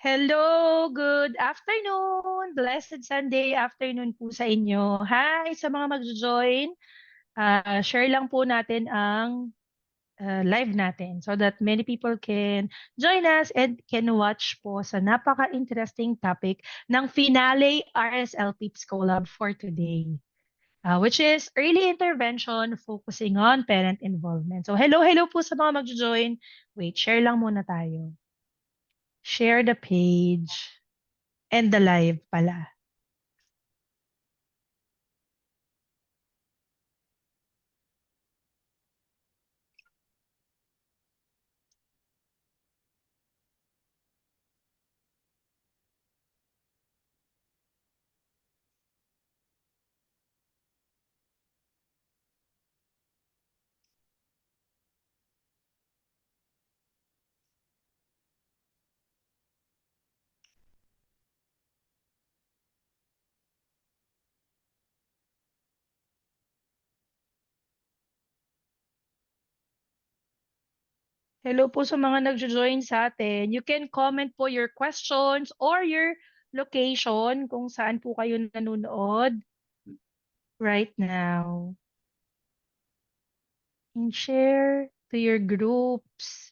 Hello, good afternoon. Blessed Sunday afternoon po sa inyo. Hi sa mga magjo-join. Share lang po natin ang live natin so that many people can join us and can watch po sa napaka-interesting topic ng finale RSL Peeps Collab for today, which is early intervention focusing on parent involvement. So hello po sa mga magjo-join. Wait, share lang muna tayo. Share the page. And the live pala. Hello po sa mga nagjo-join sa atin. You can comment po your questions or your location kung saan po kayo nanonood right now. And share to your groups.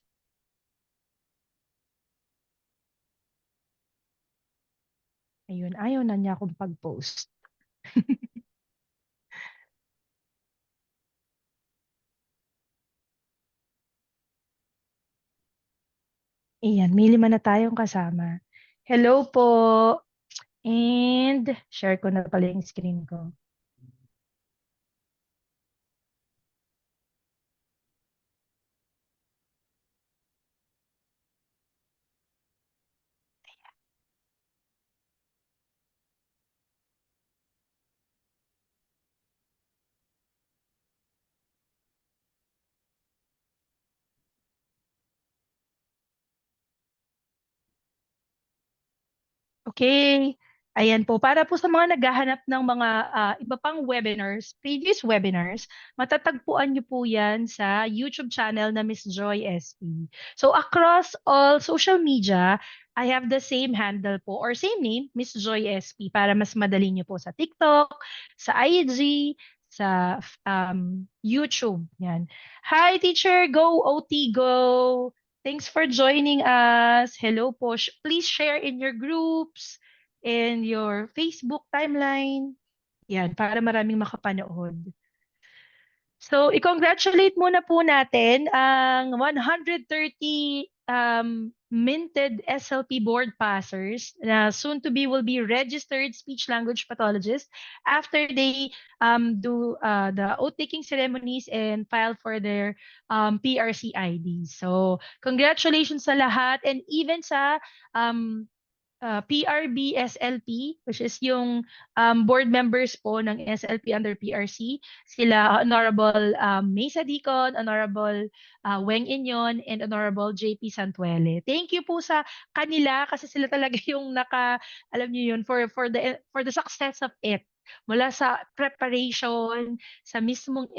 Ayun, ayaw na niya akong pag-post. Ayan, may 5 na tayong kasama. Hello po. And share ko na pala yung screen ko. Okay. Ayan po, para po sa mga naghahanap ng mga iba pang webinars, previous webinars, matatagpuan niyo po yan sa YouTube channel na Miss Joy SP. So across all social media, I have the same handle po or same name, Miss Joy SP, para mas madali niyo po sa TikTok, sa IG, sa YouTube. Yan. Hi teacher, go OT, go! Thanks for joining us. Hello po. Please share in your groups, in your Facebook timeline. Yan, para maraming makapanood. So, i-congratulate muna po natin ang 130 minted SLP board passers na soon to be will be registered speech language pathologists after they do the oath-taking ceremonies and file for their PRC ID. So, congratulations sa lahat and even sa um, PRB SLP, which is yung board members po ng SLP under PRC, sila Honorable Mesa Dicon, Honorable Weng Inyon, and Honorable JP Santuele. Thank you po sa kanila kasi sila talaga yung alam niyo yun, for the success of it. Mula sa preparation, sa mismong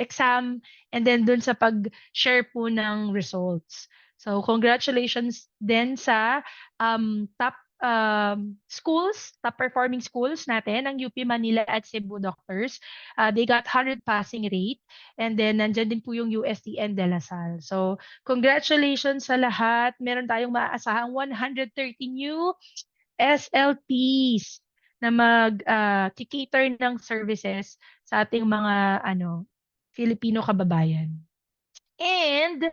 exam, and then dun sa pag-share po ng results. So, congratulations din sa top top performing schools natin, ang UP Manila at Cebu Doctors. They got 100 passing rate. And then, nandyan din po yung USTN De La Salle. So, congratulations sa lahat. Meron tayong maaasahang 130 new SLPs na cater ng services sa ating mga Filipino kababayan. And,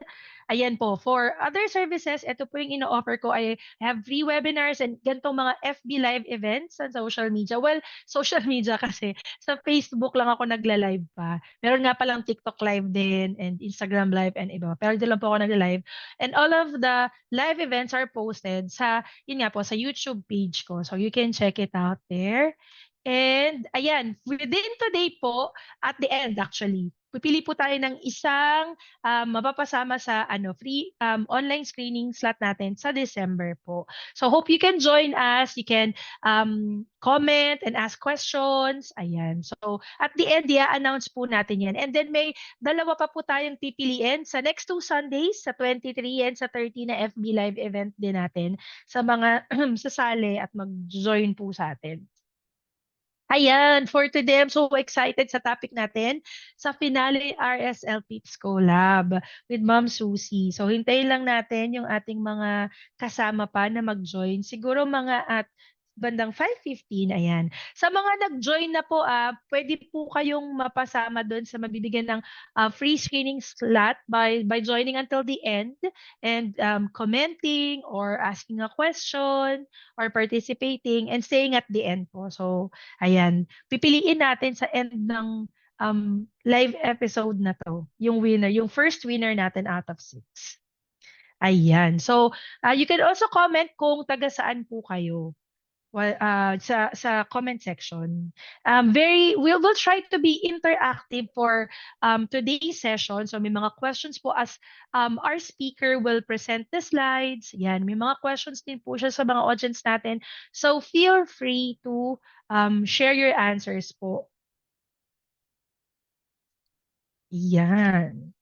ayan po, for other services, ito po yung ino-offer ko. I have free webinars and ganitong mga FB live events sa social media. Well, social media kasi sa Facebook lang ako nagla-live pa. Meron nga palang TikTok live din and Instagram live and iba. Pero di lang po ako nagla-live. And all of the live events are posted yun nga po, sa YouTube page ko. So you can check it out there. And ayan, within today po, at the end actually, pipili po tayo ng isang mapapasama sa free online screening slot natin sa December po. So hope you can join us. You can comment and ask questions. Ayan. So at the end, announce po natin yan. And then may dalawa pa po tayong pipiliin sa next 2 Sundays, sa 23 and sa 30 na FB Live event din natin sa mga sasali at mag-join po sa atin. Ayan, for today, I'm so excited sa topic natin sa finale RSL Peeps Collab with Ma'am Susie. So, hintayin lang natin yung ating mga kasama pa na mag-join. Siguro mga at bandang 5:15, ayan. Sa mga nag-join na po, pwede po kayong mapasama doon sa mabibigyan ng free screening slot by joining until the end and commenting or asking a question or participating and staying at the end po. So, ayan, pipiliin natin sa end ng live episode na to, yung winner, yung first winner natin out of 6. Ayan. So, you can also comment kung taga saan po kayo. Well, sa comment section. We'll try to be interactive for today's session. So may mga questions po as our speaker will present the slides. Yan, may mga questions din po siya sa mga audience natin. So feel free to share your answers po. Yan.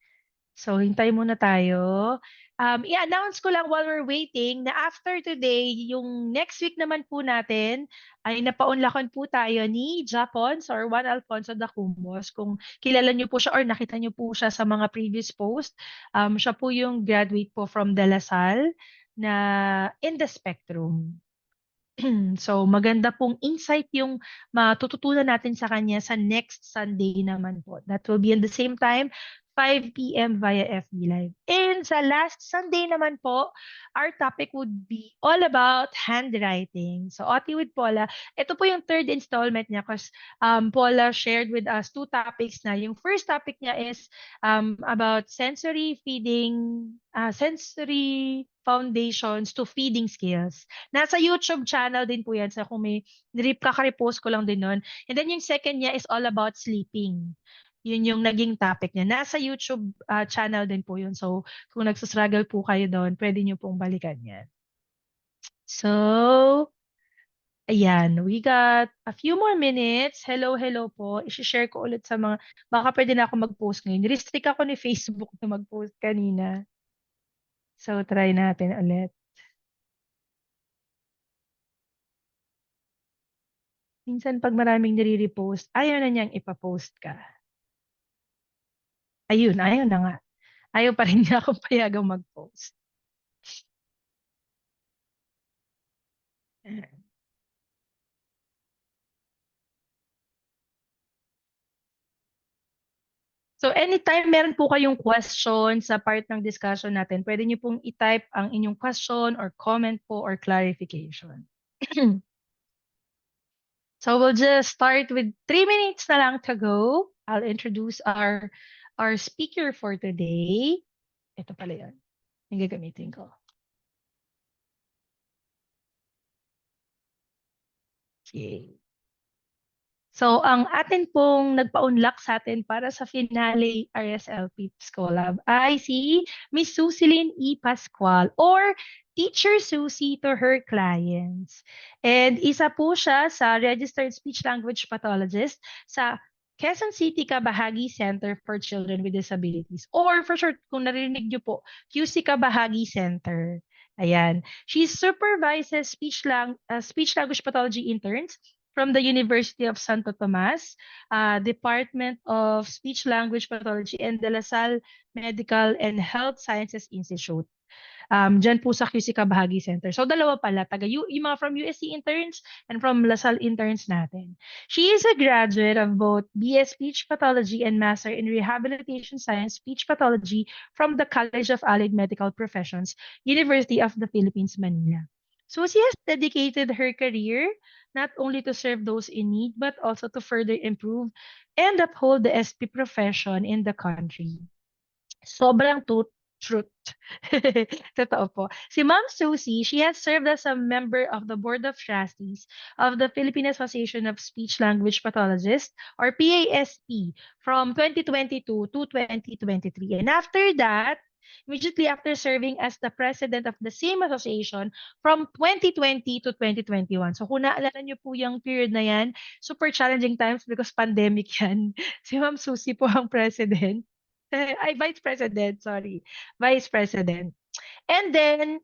So, hintay muna tayo. I-announce ko lang while we're waiting na after today, yung next week naman po natin ay napaunlakan po tayo ni Japons or Juan Alfonso da Cumos. Kung kilala niyo po siya or nakita niyo po siya sa mga previous post, siya po yung graduate po from De La Salle na in the spectrum. So, maganda pong insight yung matututunan natin sa kanya sa next Sunday naman po. That will be in the same time, 5 p.m. via FB Live. And sa last Sunday naman po, our topic would be all about handwriting. So, Oti with Paula, ito po yung third installment niya because Paula shared with us 2 topics na. Yung first topic niya is about sensory feeding, sensory foundations to feeding skills. Nasa YouTube channel din po yan. So kung may kaka-repost ko lang din nun. And then yung second niya is all about sleeping. Yun yung naging topic niya. Nasa YouTube channel din po yun. So kung nagsastruggle po kayo doon, pwede nyo pong balikan yan. So, ayan. We got a few more minutes. Hello, hello po. I-share ko ulit sa mga, baka pwede na ako mag-post ngayon. Restrict ako ni Facebook na mag-post kanina. So, try natin ulit. Minsan pag maraming nire-repost, ayaw na niyang ipa-post ka. Ayun, ayaw na nga. Ayaw pa rin niya akong payagang mag-post. So anytime meron po kayong question sa part ng discussion natin, pwede niyo pong i-type ang inyong question or comment po or clarification. So we'll just start with 3 minutes na lang to go. I'll introduce our speaker for today. Ito pala yun. Yung gagamitin ko. Okay. So, ang atin pong nagpa-unlock sa atin para sa finale RSL Peeps Collab ay si Miss Susilyn E. Pascual or Teacher Susie to her clients. And isa po siya sa Registered Speech Language Pathologist sa Quezon City Kabahagi Center for Children with Disabilities. Or for short, kung narinig niyo po, QC Kabahagi Center. Ayan. She supervises speech language pathology interns from the University of Santo Tomas, Department of Speech Language Pathology, and De La Salle Medical and Health Sciences Institute. Diyan po sa QC Kabahagi Center. So, dalawa pala. Yung mga from USC interns and from LaSalle interns natin. She is a graduate of both BS Speech Pathology and Master in Rehabilitation Science Speech Pathology from the College of Allied Medical Professions, University of the Philippines, Manila. So, she has dedicated her career not only to serve those in need, but also to further improve and uphold the SP profession in the country. Sobrang Truth. Totoo po. Si Ma'am Susie, she has served as a member of the Board of Trustees of the Philippine Association of Speech Language Pathologists, or PASP, from 2022 to 2023. And after that, immediately after serving as the president of the same association from 2020 to 2021. So kung naalala niyo po yung period na yan, super challenging times because pandemic yan. Si Ma'am Susie po ang president. Ay, vice president, sorry. Vice president. And then,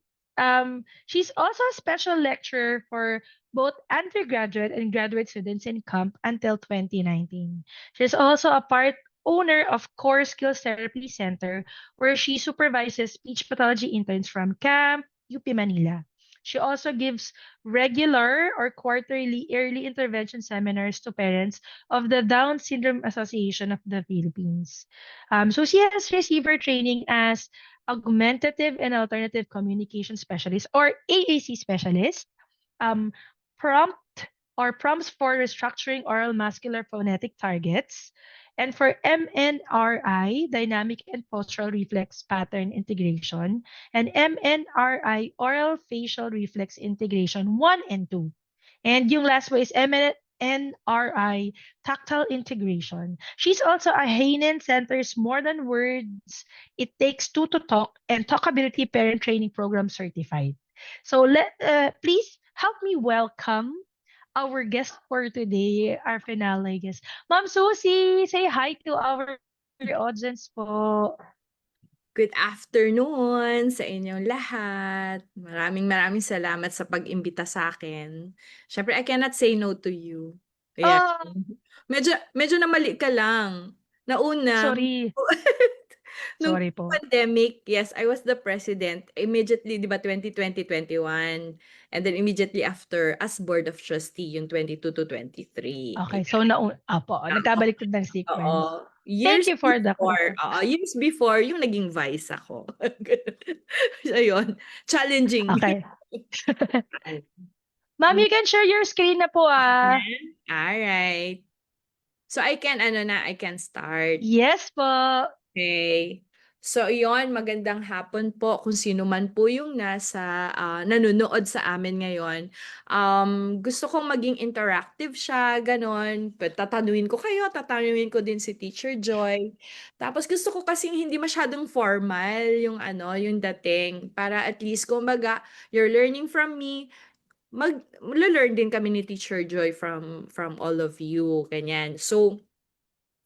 she's also a special lecturer for both undergraduate and graduate students in CAMP until 2019. She's also a part owner of Core Skills Therapy Center, where she supervises speech pathology interns from CAMP, UP Manila. She also gives regular or quarterly early intervention seminars to parents of the Down Syndrome Association of the Philippines. So she has received her training as augmentative and alternative communication specialist, or AAC specialist, um, prompt prompts for restructuring oral muscular phonetic targets, and for MNRI, dynamic and postural reflex pattern integration, and MNRI, oral facial reflex integration 1 and 2. And yung last one is MNRI, tactile integration. She's also a Hanen Center's More Than Words, It Takes Two to Talk, and Talkability Parent Training Program certified. So please help me welcome our guest for today, our finale guest. Ma'am Susie, say hi to our audience po. Good afternoon sa inyong lahat. Maraming salamat sa pag-imbita sa akin. Siyempre, I cannot say no to you. Ayan. Oh, Medyo namali ka lang. Nauna, sorry. nung Sorry po. pandemic, yes, I was the president. Immediately, di ba, 2020, 21. And then immediately after, as board of trustee, yung 22 to 23. Okay, so nagkabaliktad ng Oo. sequence. Thank Years you for the before, years before yung naging vice ako. Ayun, challenging. Okay. Ma'am, you can share your screen na po ah. Alright. So I can start. Yes po. Okay. So iyon, magandang hapon po kung sino man po yung nanonood sa amin ngayon. Gusto kong maging interactive siya, gano'n. Tatanungin ko kayo, tatanungin ko din si Teacher Joy. Tapos gusto ko kasing hindi masyadong formal yung yung dating para at least kumbaga you're learning from me, learn din kami ni Teacher Joy from all of you, ganyan. So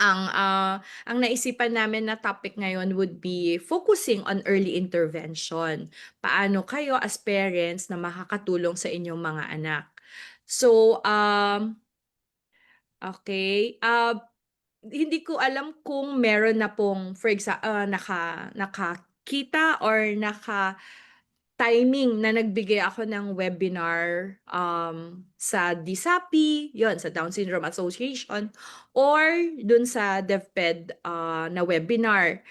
ang naisipan namin na topic ngayon would be focusing on early intervention. Paano kayo as parents na makakatulong sa inyong mga anak. So, okay. Hindi ko alam kung meron na pong, for example, nakakita or timing na nagbigay ako ng webinar sa DSAPI, yon sa Down Syndrome Association, or dun sa DevPed na webinar.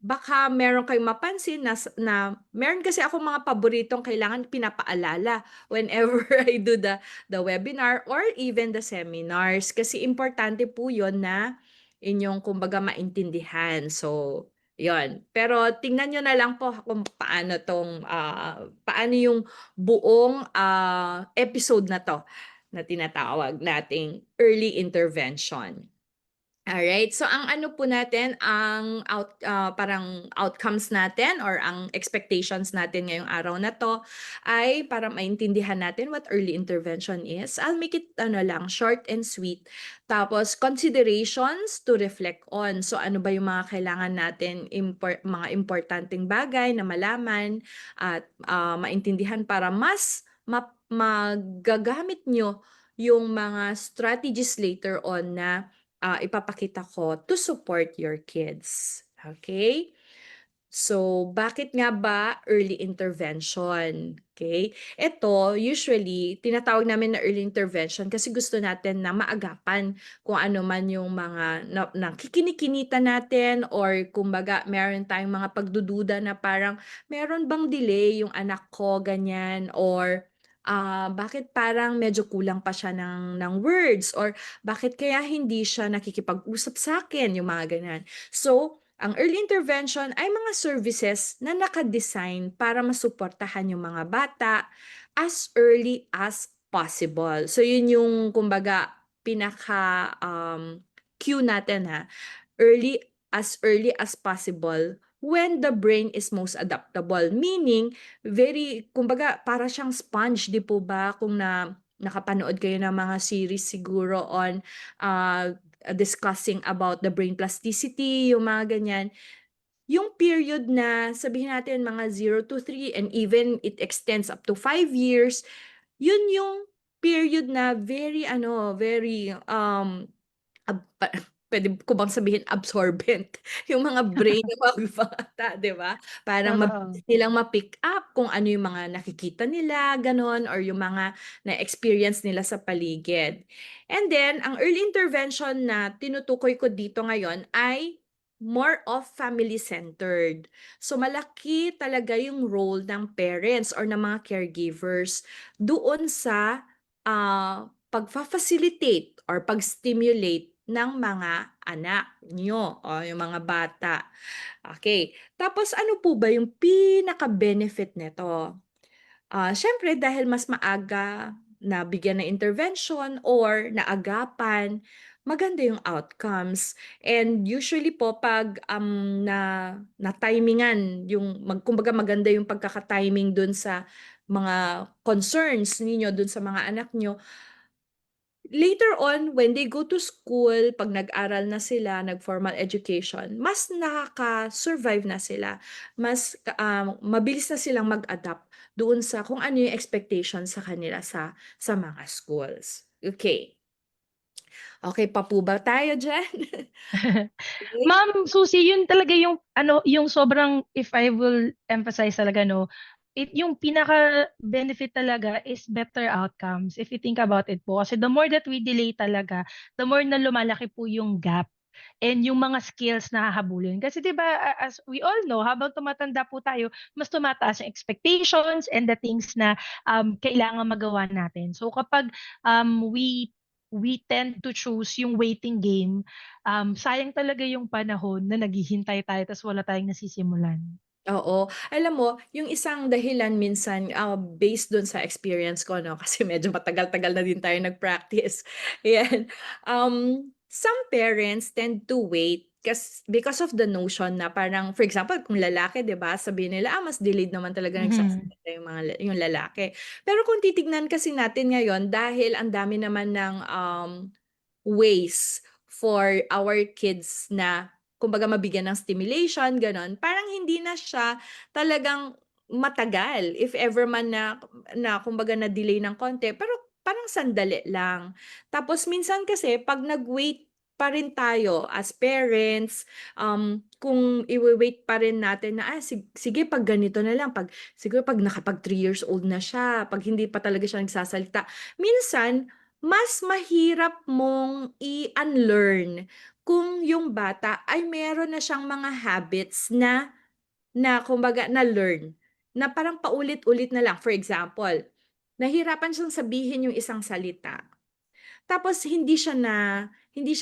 Baka meron kayong mapansin na meron kasi ako mga paboritong kailangan pinapaalala whenever I do the webinar or even the seminars. Kasi importante po yon na inyong kumbaga maintindihan. So, yon. Pero tingnan niyo na lang po kung paano yung buong episode na 'to na tinatawag nating early intervention. Alright, so ang ano po natin, parang outcomes natin or ang expectations natin ngayong araw na 'to ay para maintindihan natin what early intervention is. I'll make it short and sweet. Tapos considerations to reflect on. So ano ba yung mga kailangan natin, mga importanteng bagay na malaman at maintindihan para mas magagamit nyo yung mga strategies later on na ipapakita ko to support your kids. Okay? So, bakit nga ba early intervention? Okay? Ito, usually, tinatawag namin na early intervention kasi gusto natin na maagapan kung ano man yung mga nakikinikinita natin or kumbaga meron tayong mga pagdududa na parang meron bang delay yung anak ko, ganyan, or bakit parang medyo kulang pa siya ng words or bakit kaya hindi siya nakikipag-usap sa akin, yung mga ganyan. So, Ang early intervention ay mga services na naka-design para masuportahan yung mga bata as early as possible. So yun yung kumbaga pinaka cue natin ha. Early as possible when the brain is most adaptable. Meaning, very, kumbaga, para siyang sponge, di po ba? Kung nakapanood kayo ng mga series siguro on discussing about the brain plasticity, yung mga ganyan. Yung period na sabihin natin mga 0 to 3 and even it extends up to 5 years, yun yung period na very very pa puwede ko bang sabihin absorbent yung mga brain ng mga bata, 'di ba? Parang Totoo. mabilis nilang ma-pick up kung ano yung mga nakikita nila, gano'n, or yung mga na-experience nila sa paligid. And then, ang early intervention na tinutukoy ko dito ngayon ay more of family-centered. So, malaki talaga yung role ng parents or ng mga caregivers doon sa, pagfa-facilitate or pag-stimulate ng mga anak niyo o yung mga bata. Okay. Tapos ano po ba yung pinaka-benefit nito? Siyempre dahil mas maaga nabigyan ng intervention or naagapan, maganda yung outcomes. And usually po 'pag, na-timingan yung kumbaga maganda yung pagkaka-timing dun sa mga concerns ninyo dun sa mga anak niyo. Later on, when they go to school, 'pag nag-aral na sila, nag-formal education, mas nakaka-survive na sila. Mas, mabilis na silang mag-adapt doon sa kung ano yung expectation sa kanila sa mga schools. Okay. Okay pa po ba tayo diyan? Okey. Ma'am Susie, yun talaga yung ano, yung sobrang if I will emphasize talaga 'no, yung pinaka-benefit talaga is better outcomes if you think about it po. Kasi the more that we delay talaga, the more na lumalaki po yung gap and yung mga skills na hahabulin. Kasi 'di ba, as we all know, habang tumatanda po tayo, mas tumataas yung expectations and the things na, kailangang magawa natin. So kapag, we tend to choose yung waiting game, sayang talaga yung panahon na naghihintay tayo ta's wala tayong nasisimulan. Oo. Alam mo, yung isang dahilan minsan, based dun sa experience ko 'no, kasi medyo matagal-tagal na din tayo nag-practice, ayan. Some parents tend to wait because of the notion na parang for example, kung lalaki 'di ba, sabihin nila, mas delayed naman talaga Mhm. nagsasalita yung lalaki. Pero kung titignan kasi natin ngayon dahil ang dami naman ng, ways for our kids na kumbaga mabigyan ng stimulation, gano'n. Parang hindi na siya talagang matagal if ever man na kumbaga na-delay ng konti, pero parang sandali lang. Tapos minsan kasi 'pag nag-wait pa rin tayo as parents, kung iwe-wait pa rin natin na, sige 'pag ganito na lang, siguro 'pag nakapag 3 years old na siya, 'pag hindi pa talaga siya nagsasalita. Minsan mas mahirap mong i-unlearn kung yung bata ay meron na siyang mga habits na na kumbaga na-learn, na parang paulit-ulit na lang. For example, nahirapan siyang sabihin yung isang salita, tapos hindi siya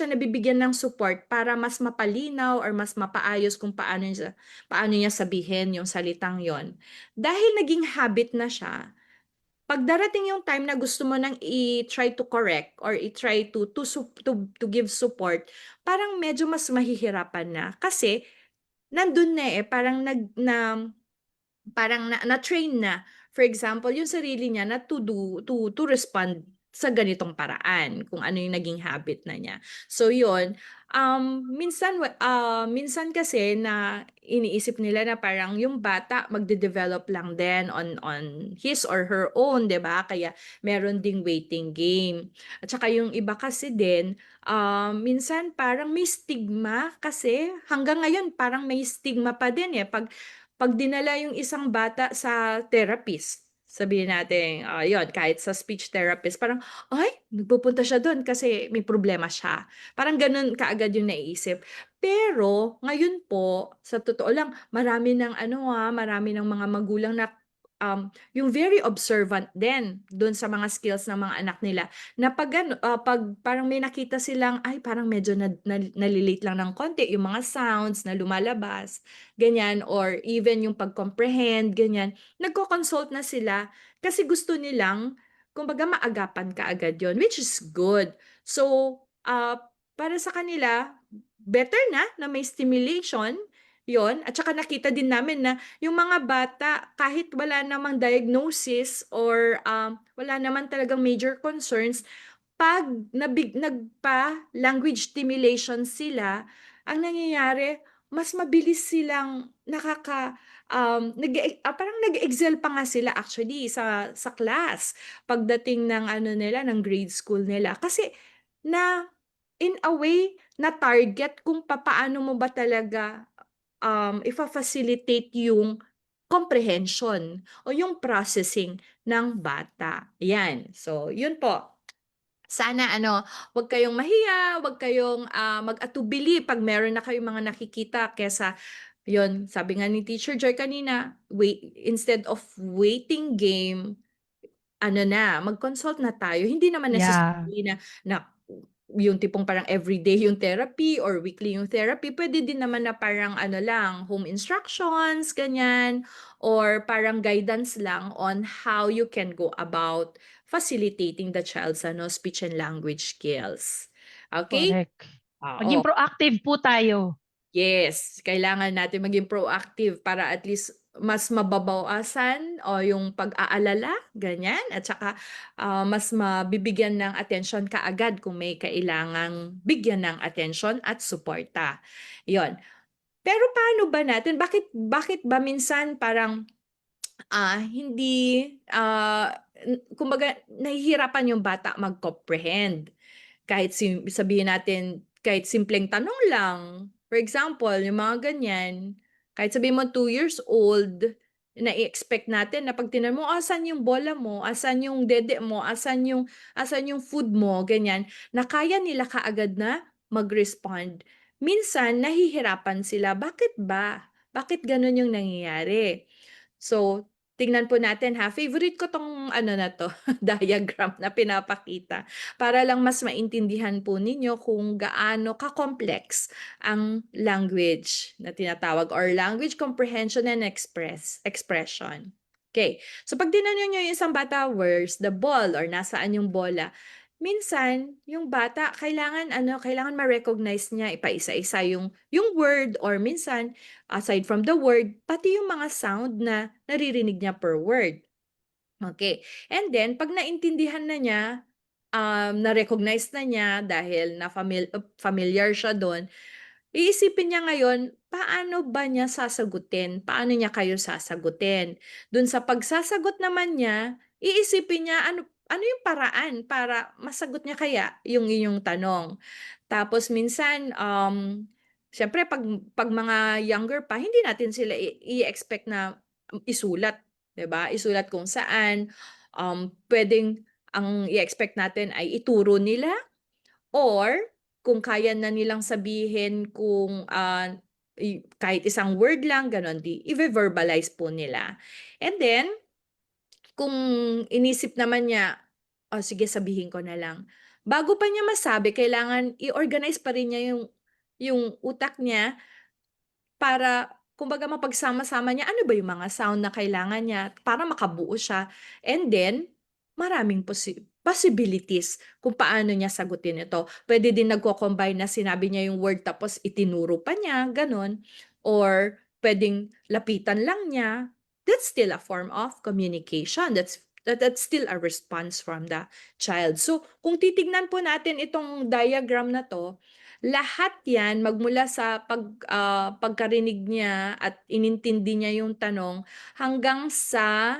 nabibigyan ng support para mas mapalinaw or mas mapaayos kung paano niya sabihin yung salitang yon. Dahil naging habit na siya, 'pag darating yung time na gusto mo ng i-try to correct or i-try to give support, parang medyo mas mahihirapan na. Kasi nandun na, parang na-train na. For example, yung sarili niya na to respond sa ganitong paraan, kung ano yung naging habit na niya. So yun, minsan kasi na iniisip nila na parang yung bata magde-develop lang din on his or her own, 'di ba? Kaya meron ding waiting game. At saka yung iba kasi din, minsan parang may stigma kasi hanggang ngayon parang may stigma pa din, 'pag dinala yung isang bata sa therapist, sabihin natin, yun kahit sa speech therapist parang, "Ay nagpupunta siya dun kasi may problema siya." Parang ganun kaagad yung naiisip. Pero ngayon po, sa totoo lang marami ng mga magulang na yung very observant din dun sa mga skills ng mga anak nila na pag parang may nakita silang, ay parang medyo nalilate lang ng konti yung mga sounds na lumalabas, ganyan, or even yung pag-comprehend, ganyan, nagko-consult na sila kasi gusto nilang, kumbaga, maagapan kaagad yon, which is good. So, para sa kanila, better na may stimulation yon, at saka nakita din namin na yung mga bata, kahit wala namang diagnosis or wala naman talagang major concerns, pag nagpa-language stimulation sila, ang nangyayari, mas mabilis silang parang nag-excel pa nga sila actually sa class pagdating ng ano nila, ng grade school nila. Kasi na in a way, na target kung papaano mo ba talaga ifa-facilitate yung comprehension o yung processing ng bata. Yan. So, yun po. Sana ano, wag kayong mahiya, wag kayong mag-atubili pag meron na kayong mga nakikita kesa yun, sabi nga ni Teacher Joy kanina, instead of waiting game, ano na, mag-consult na tayo. Hindi naman Yeah, necessarily na yung tipong parang everyday yung therapy or weekly yung therapy. Pwede din naman na parang ano lang, home instructions, ganyan, or parang guidance lang on how you can go about facilitating the child's speech and language skills. Okay? correct. Maging Oo. proactive po tayo. Yes, kailangan natin maging proactive para at least mas mababawasan o yung pag-aalala, ganyan, at saka mas mabibigyan ng atensyon kaagad kung may kailangang bigyan ng atensyon at suporta. Yon. Pero paano ba natin, bakit ba minsan parang hindi, kumbaga, nahihirapan yung bata mag-comprehend? Kahit sabihin natin, kahit simpleng tanong lang, for example, yung mga ganyan, kahit sabihin mo 2 years old, na-i-expect natin na 'pag tinanong mo, "Asan yung bola mo? Asan yung dede mo? Asan yung food mo?" Ganyan, na kaya nila kaagad na mag-respond. Minsan nahihirapan sila, bakit ba? Bakit gano'n yung nangyayari? So, tingnan po natin ha. Favorite ko 'tong ano na 'to, diagram na pinapakita para lang mas maintindihan po ninyo kung gaano ka-complex ang language na tinatawag or language comprehension and expression. Okay. So, 'pag tinanong niyo yung isang bata, "Where's the ball?" or "Nasaan yung bola?" Minsan, yung bata kailangan ma-recognize niya ipaisa-isa yung word, or minsan aside from the word, pati yung mga sound na naririnig niya per word. Okay. And then 'pag naintindihan na niya, na-recognize na niya dahil familiar siya dun, iisipin niya ngayon, paano ba niya sasagutin? Paano niya kayo sasagutin? Dun sa pagsasagot naman niya, iisipin niya ano ano yung paraan para masagot niya kaya yung inyong tanong. Tapos minsan, siyempre 'pag mga younger pa, hindi natin sila i-expect na isulat, 'di ba? Isulat kung saan, puwedeng ang i-expect natin ay ituro nila, or kung kaya na nilang sabihin kung, kahit isang word lang gano'n, ive-verbalize po nila. And then, kung inisip naman niya, "Oh, sige sabihin ko na lang." Bago pa niya masabi, kailangan i-organize pa rin niya yung utak niya para kumbaga mapagsama-sama niya ano ba yung mga sound na kailangan niya para makabuo siya, and then maraming possibilities kung paano niya sagutin ito. Puwede din nagko-combine na sinabi niya yung word tapos itinuro pa niya, gano'n, or puwedeng lapitan lang niya. That's still a form of communication. That's still a response from the child. So, kung titignan po natin itong diagram na 'to, lahat 'yan magmula sa pagkarinig niya at inintindi niya yung tanong hanggang sa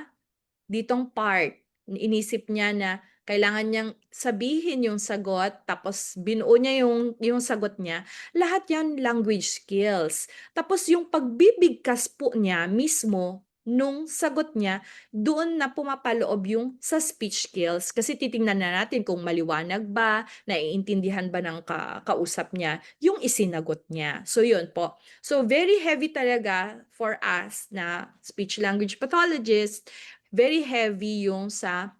ditong part, inisip niya na kailangan niyang sabihin yung sagot tapos binuo niya yung sagot niya, lahat 'yan language skills. Tapos yung pagbibigkas po niya mismo, nung sagot niya, doon na pumapaloob yung sa speech skills. Kasi titingnan na natin kung maliwanag ba, naiintindihan ba ng kausap niya yung isinagot niya. So yun po. So very heavy talaga for us na speech language pathologist, very heavy yung sa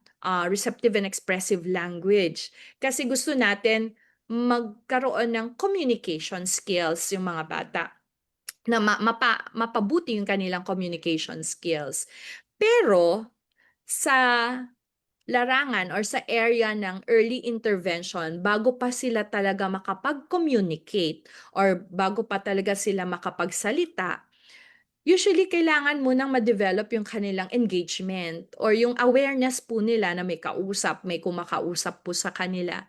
receptive and expressive language. Kasi gusto natin magkaroon ng communication skills yung mga bata na mapabuti yung kanilang communication skills. Pero sa larangan or sa area ng early intervention, bago pa sila talaga makapag-communicate or bago pa talaga sila makapagsalita, usually kailangan munang ma-develop yung kanilang engagement or yung awareness po nila na may kausap, may kumakausap po sa kanila.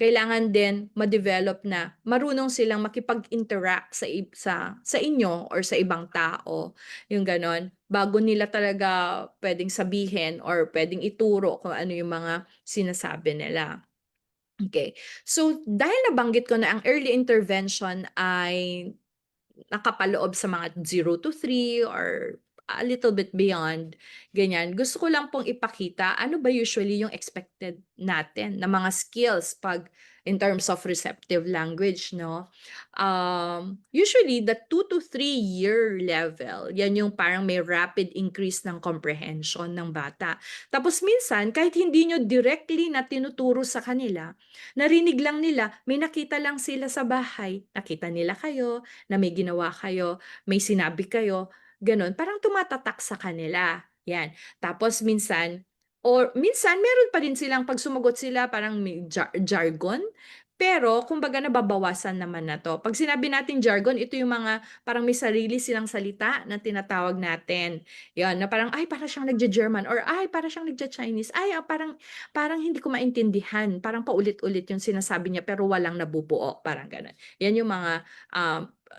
Kailangan din ma-develop na marunong silang makipag-interact sa inyo or sa ibang tao, yung gano'n. Bago nila talaga puwedeng sabihin or puwedeng ituro kung ano yung mga sinasabi nila. Okay. So, dahil nabanggit ko na ang early intervention ay nakapaloob sa mga 0 to 3 or a little bit beyond, ganyan. Gusto ko lang pong ipakita ano ba usually yung expected natin na mga skills 'pag in terms of receptive language 'no. Usually the 2 to 3 year level, yan yung parang may rapid increase ng comprehension ng bata. Tapos minsan kahit hindi niyo directly na tinuturo sa kanila, narinig lang nila, may nakita lang sila sa bahay, nakita nila kayo, na may ginawa kayo, may sinabi kayo, gano'n. Parang tumatatak sa kanila, 'yan. Tapos minsan or minsan meron pa rin silang 'pag sumagot sila parang may jargon, pero kumbaga nababawasan naman na 'to. 'Pag sinabi nating jargon, ito yung mga parang may sarili silang salita na tinatawag natin. 'Yon, na parang, "Ay, para siyang nagge-German," or, "Ay, para siyang nagcha-Chinese. Ay, parang parang hindi ko maintindihan, parang paulit-ulit yung sinasabi niya pero walang nabubuo." Parang gano'n. 'Yan yung mga,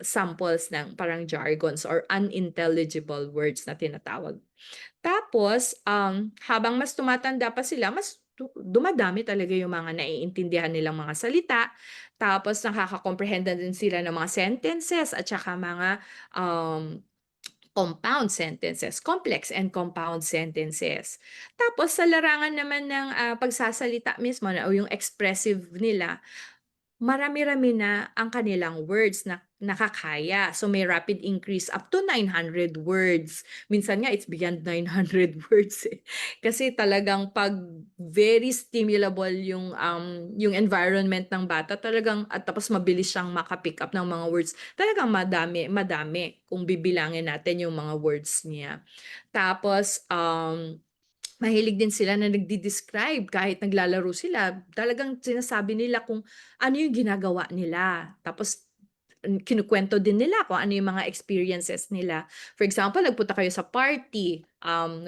samples ng parang jargons or unintelligible words na tinatawag. Tapos, habang mas tumatanda pa sila, mas dumadami talaga yung mga naiintindihan nilang mga salita. Tapos nakaka-comprehend na din sila ng mga sentences at saka mga, compound sentences, complex and compound sentences. Tapos sa larangan naman ng, pagsasalita mismo na o yung expressive nila, marami-rami na ang kanilang words na nakakaya. So may rapid increase up to 900 words. Minsan nga it's beyond 900 words, eh. Kasi talagang 'pag very stimulable yung environment ng bata talagang at tapos mabilis siyang maka-pick up ng mga words, talagang madami madami kung bibilangin natin yung mga words niya. Tapos, mahilig din sila na nagde-describe kahit naglalaro sila, talagang sinasabi nila kung ano yung ginagawa nila. Tapos kinukuwento din nila kung ano yung mga experiences nila. For example, nagpunta kayo sa party,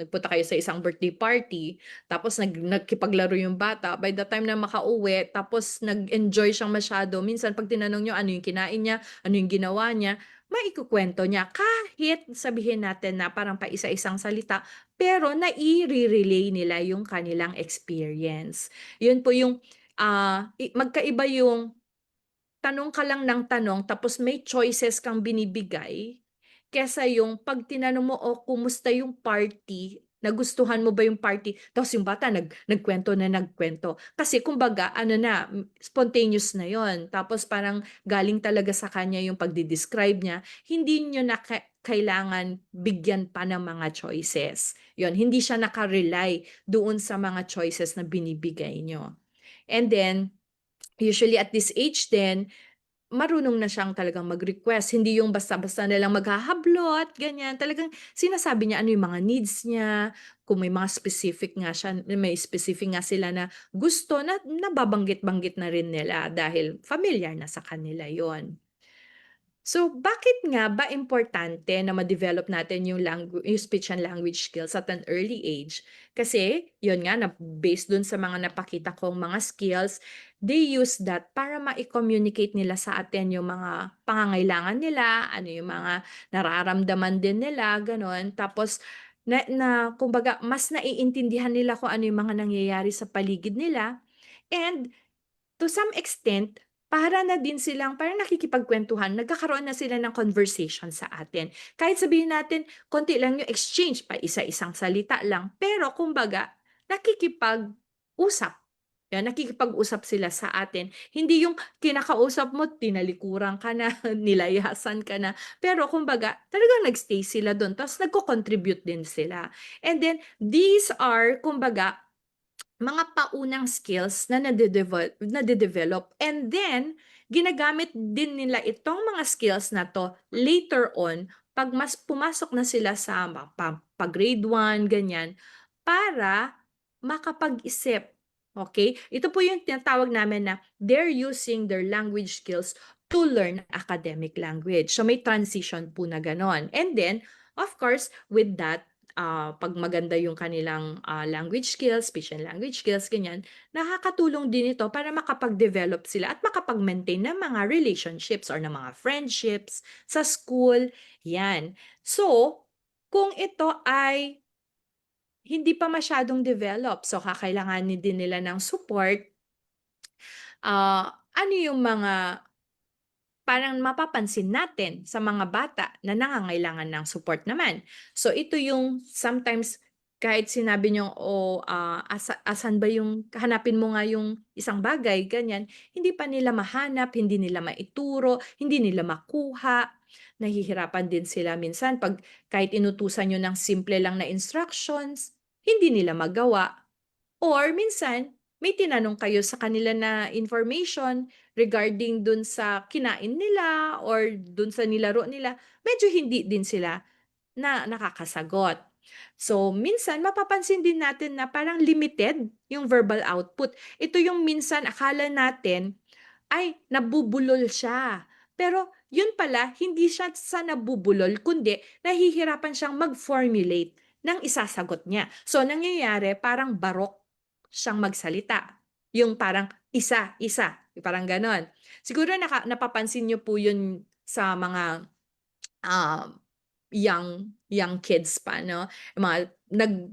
nagpunta kayo sa isang birthday party, tapos nagkipaglaro yung bata. By the time na makauwi, tapos nag-enjoy siyang masyado, minsan 'pag tinanong niyo ano yung kinain niya, ano yung ginawa niya, maikukuwento niya kahit sabihin natin na parang paisa-isang salita, pero naire-relay nila yung kanilang experience. Yun po yung, magkaiba yung tanong ka lang ng tanong tapos may choices kang binibigay, kesa yung 'pag tinanong mo, "O kumusta yung party? Nagustuhan mo ba yung party?" Tapos yung bata nagkuwento na nagkuwento. Kasi kumbaga ano na, spontaneous na yon. Tapos parang galing talaga sa kanya yung pagde-describe niya, hindi niyo na kailangan bigyan pa ng mga choices. Yon, hindi siya naka-rely doon sa mga choices na binibigay niyo. And then usually at this age din, marunong na siyang talagang mag-request, hindi yung basta-basta na lang maghahablot, ganyan. Talagang sinasabi niya ano yung mga needs niya, kung may mga specific nga siya may specific nga sila na gusto na nababanggit-banggit na rin nila dahil familiar na sa kanila yon. So, bakit nga ba importante na ma-develop natin yung speech and language skills at an early age? Kasi, yun nga, based dun sa mga napakita kong mga skills, they use that para ma-communicate nila sa atin yung mga pangangailangan nila, ano yung mga nararamdaman din nila, ganon. Tapos, kumbaga, mas naiintindihan nila kung ano yung mga nangyayari sa paligid nila. And to some extent, para na din silang parang nakikipagkuwentuhan, nagkakaroon na sila ng conversation sa atin. Kahit sabihin natin konti lang yung exchange, pa isa-isang salita lang, pero kumbaga nakikipag-usap. Yan, nakikipag-usap sila sa atin. Hindi yung kinakausap mo, tinalikuran ka na, nilayasan ka na. Pero kumbaga, talagang nagstay sila doon. Tapos nagko-contribute din sila. And then, these are, kumbaga, mga paunang skills na nade-develop and then ginagamit din nila itong mga skills na 'to later on 'pag mas pumasok na sila sa grade 1 ganyan, para makapag-isip, okay. Ito po yung tinatawag namin na they're using their language skills to learn academic language. So may transition po na gano'n. And then, of course, with that 'pag maganda yung kanilang, language skills, speech and language skills, ganyan, nakakatulong din ito para makapag-develop sila at makapag-maintain ng mga relationships or ng mga friendships sa school, 'yan. So, kung ito ay hindi pa masyadong develop, so kakailanganin din nila ng support, ano yung mga parang mapapansin natin sa mga bata na nangangailangan ng support naman. So ito yung sometimes kahit sinabi niyo, "Oh, asan ba yung hanapin mo nga yung isang bagay," ganyan, hindi pa nila mahanap, hindi nila maituro, hindi nila makuha. Nahihirapan din sila minsan 'pag kahit inutusan niyo ng simple lang na instructions, hindi nila magawa. Or minsan, may tinanong kayo sa kanila na information regarding dun sa kinain nila or dun sa nilaro nila, medyo hindi din sila na nakakasagot. So, minsan mapapansin din natin na parang limited yung verbal output. Ito yung minsan akala natin ay nabubulol siya. Pero yun pala, hindi siya sa nabubulol, kundi nahihirapan siyang mag-formulate ng isasagot niya. So, nangyayari parang barok siyang magsalita. Yung parang isa, isa, parang ganon. Siguro napapansin niyo po yun sa mga um, young kids pa 'no,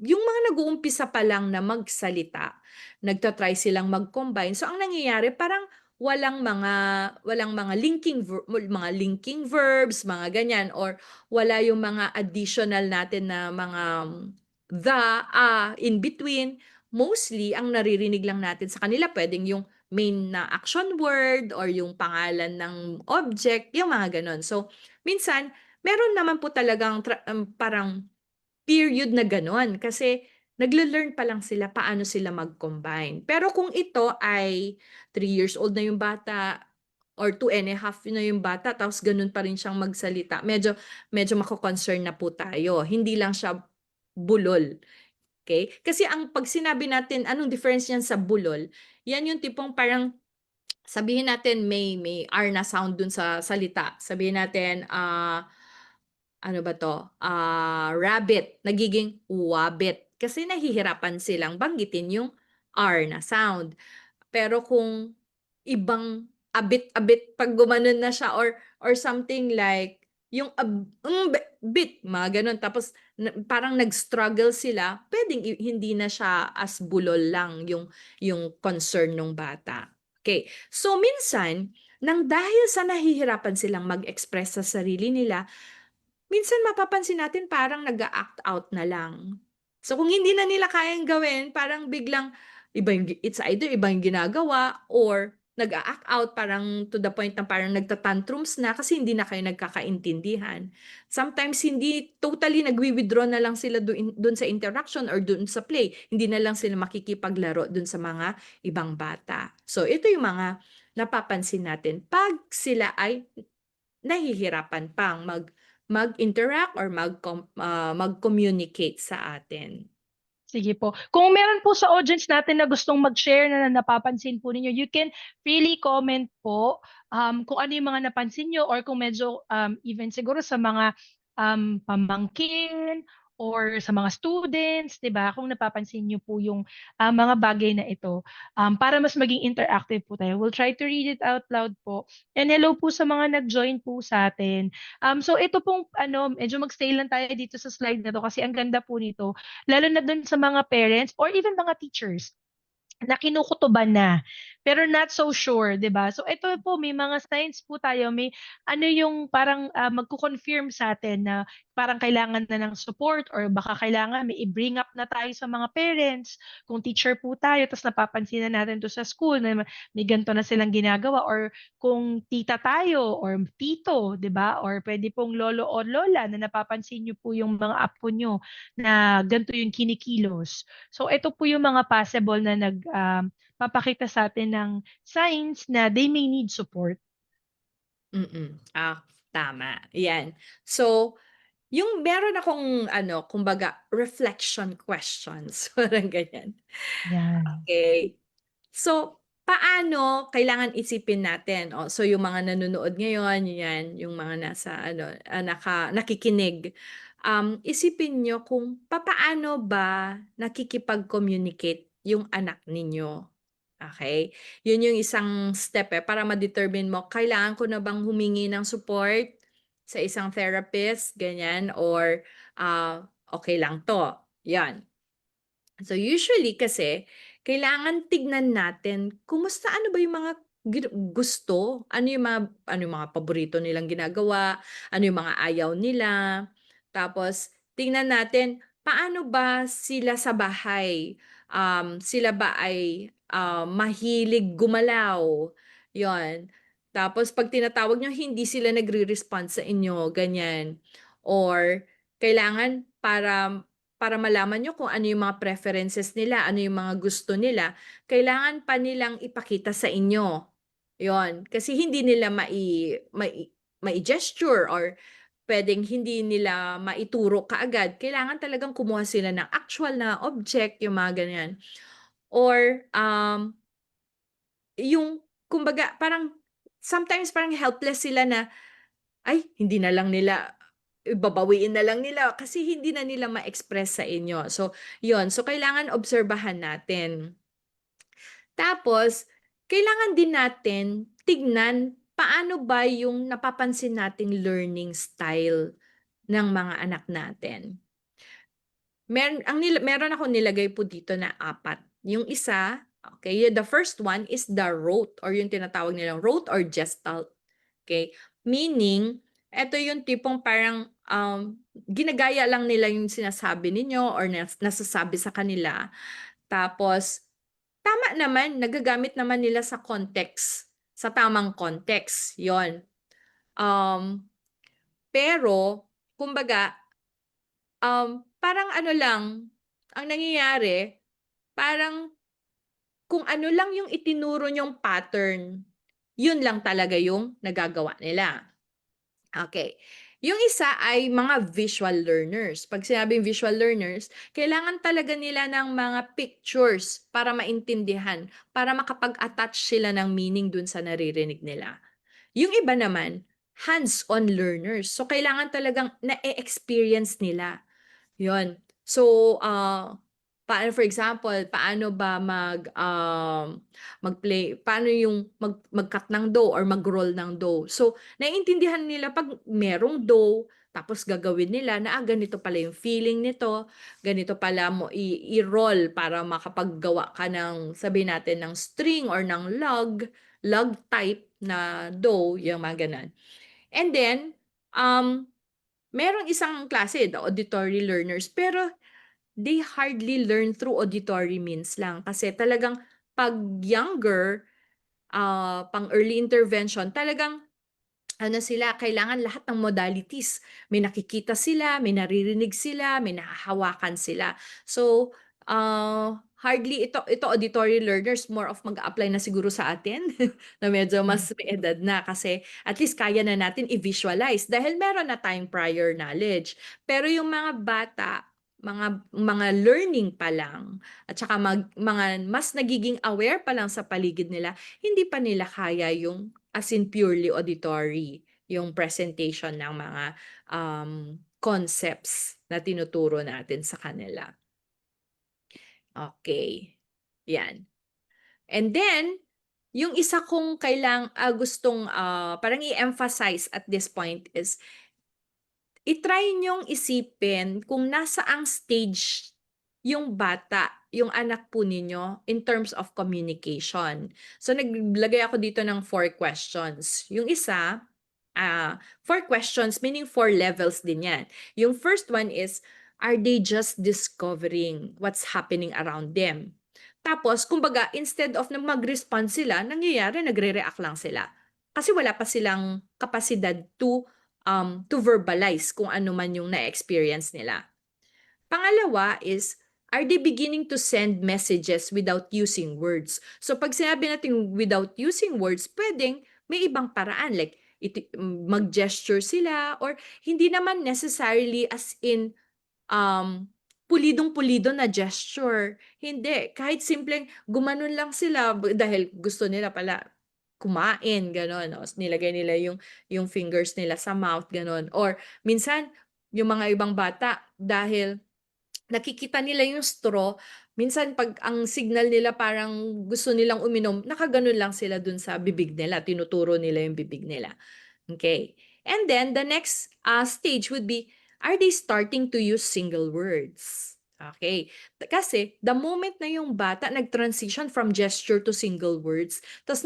yung mga nag-uumpisa pa lang na magsalita, nagta-try silang mag-combine. So ang nangyayari parang walang mga linking verbs, mga ganyan or wala yung mga additional natin na mga the, in between. Mostly ang naririnig lang natin sa kanila puwedeng yung main na action word or yung pangalan ng object, yung mga gano'n. So minsan meron naman po talagang parang period na gano'n kasi nagle-learn pa lang sila paano sila mag-combine. Pero kung ito ay 3 years old na yung bata or 2.5 na yung bata tapos gano'n pa rin siyang magsalita, medyo medyo mako-concern na po tayo. Hindi lang siya bulol, okay. Kasi 'pag sinabi natin anong difference niyan sa bulol, 'yan yung tipong parang sabihin natin may R na sound dun sa salita. Sabihin natin, ano ba 'to, rabbit, nagiging wabbit. Kasi nahihirapan silang banggitin yung R na sound. Pero kung ibang abit-abit 'pag gumanon na siya or something like yung bit, mga gano'n. Tapos parang nag-struggle sila, puwedeng hindi na siya as bulol lang yung concern nung bata. Okay. So minsan, dahil sa nahihirapan silang mag-express sa sarili nila, minsan mapapansin natin parang nag-a-act out na lang. So kung hindi na nila kayang gawin, parang biglang it's either iba yung ginagawa or nag-a-act out parang to the point na parang nagta-tantrums na kasi hindi na kayo nagkakaintindihan. Sometimes hindi totally nagwi-withdraw na lang sila dun sa interaction or dun sa play. Hindi na lang sila makikipaglaro dun sa mga ibang bata. So ito yung mga napapansin natin 'pag sila ay nahihirapan pang mag-interact or mag-communicate sa atin. Sige po. Kung meron po sa audience natin na gustong mag-share na napapansin po ninyo, you can freely comment po kung ano yung mga napansin nyo or kung medyo even siguro sa mga pamangkin or sa mga students, 'di ba? Kung napapansin niyo po yung mga bagay na ito, para mas maging interactive po tayo. We'll try to read it out loud po. And hello po sa mga nag-join po sa atin. So ito pong medyo mag-stay lang tayo dito sa slide na to kasi ang ganda po nito. Lalo na dun sa mga parents or even mga teachers na kinukutuban na, pero not so sure, 'di ba? So ito po may mga signs po tayo, may ano yung parang, magko-confirm sa'tin na parang kailangan na ng support or baka kailangan may i-bring up na tayo sa mga parents. Kung teacher po tayo ta's napapansin na natin 'to sa school na may ganito na silang ginagawa, or kung tita tayo or tito, 'di ba, or puwede pong lolo or lola na napapansin niyo po yung mga apo niyo na ganito yung kinikilos. So ito po yung mga possible na papakita sa'tin ng signs na they may need support. Tama, 'yan. So, yung meron akong ano, kumbaga reflection questions, parang ganyan. 'Yan, Okay. So, paano kailangan isipin natin, so yung mga nanonood ngayon, 'yan, yung mga nasa ano, nakikinig, isipin niyo kung papaano ba nakikipag-communicate yung anak ninyo, okay. Yun yung isang step, para ma-determine mo, kailangan ko na bang humingi ng support sa isang therapist, ganyan, or, okey lang 'to, 'yan. So usually kasi kailangan tignan natin kumusta, ano ba yung mga gusto, ano yung mga paborito nilang ginagawa, ano yung mga ayaw nila. Tapos tingnan natin paano ba sila sa bahay, sila ba ay, mahilig gumalaw, yon. Tapos 'pag tinatawag niyo hindi sila nagre-respond sa inyo, ganyan. Or kailangan para malaman niyo kung ano yung mga preferences nila, ano yung mga gusto nila, kailangan pa nilang ipakita sa inyo, 'yon. Kasi hindi nila mai-gesture or puwedeng hindi nila maituro kaagad. Kailangan talagang kumuha sila ng actual na object, yung mga ganyan. Or, yung kumbaga parang sometimes parang helpless sila na, ay hindi na lang nila babawiin na lang nila kasi hindi na nila ma-express sa inyo. So, 'yun. So, kailangan obserbahan natin. Tapos, kailangan din natin tignan paano ba yung napapansin nating learning style ng mga anak natin. Meron akong nilagay po dito na 4. Yung isa, okay, the first one is the rote or yung tinatawag nilang rote or gestalt. Okay, meaning eto yung tipong parang, ginagaya lang nila yung sinasabi ninyo or nasasabi sa kanila. Tapos tama naman, nagagamit naman nila sa context, sa tamang context, yon. Um, pero kumbaga, parang ano lang, ang nangyayari, parang kung ano lang yung itinuro niyong pattern, yun lang talaga yung nagagawa nila. Okay. Yung isa ay mga visual learners. 'Pag sinabing visual learners, kailangan talaga nila ng mga pictures para maintindihan, para makapag-attach sila ng meaning dun sa naririnig nila. Yung iba naman, hands-on learners. So, kailangan talagang na experience nila. 'Yun. So, for example, paano ba mag-play, paano yung mag-cut ng dough or mag-roll ng dough. So, naiintindihan nila 'pag merong dough, tapos gagawin nila na, ganito pala yung feeling nito, ganito pala mo i-roll para makapaggawa ka ng, sabihin natin, ng string or ng log type na dough, yung mga gano'n. And then, um merong isang klase, the auditory learners, pero they hardly learn through auditory means lang kasi talagang 'pag younger, pang early intervention, talagang ano sila, kailangan lahat ng modalities. May nakikita sila, may naririnig sila, may nahahawakan sila. So, hardly ito auditory learners, more of mag-a-apply na siguro sa atin na medyo hmm, mas may edad na kasi at least kaya na natin i-visualize dahil meron na tayong prior knowledge. Pero yung mga bata, mga learning pa lang at saka mga mas nagiging aware pa lang sa paligid nila, hindi pa nila kaya yung as in purely auditory, yung presentation ng mga, concepts na tinuturo natin sa kanila. Okay, 'yan. And then, yung isa kong gustong, parang i-emphasize at this point is, i-try niyong isipin kung nasaang stage yung bata yung anak po ninyo in terms of communication. So naglagay ako dito ng 4 questions. Yung isa, 4 questions meaning 4 levels din yan. Yung first one is, are they just discovering what's happening around them? Tapos kumbaga instead of na mag-respond sila, nangyayari nagre-react lang sila. Kasi wala pa silang kapasidad to verbalize kung ano man yung na-experience nila. Pangalawa is, are they beginning to send messages without using words? So pag sinabi natin without using words, pwedeng may ibang paraan like mag-gesture sila or hindi naman necessarily as in pulidong-pulido na gesture. Hindi, kahit simpleng gumanon lang sila dahil gusto nila pala kumain, gano'n. O nilagay nila yung fingers nila sa mouth, gano'n. Or minsan, yung mga ibang bata dahil nakikita nila yung straw, minsan 'pag ang signal nila parang gusto nilang uminom, nakagano'n lang sila dun sa bibig nila, tinuturo nila yung bibig nila. Okay. And then the next stage would be, are they starting to use single words? Okay. Kasi the moment na yung bata nag-transition from gesture to single words, tapos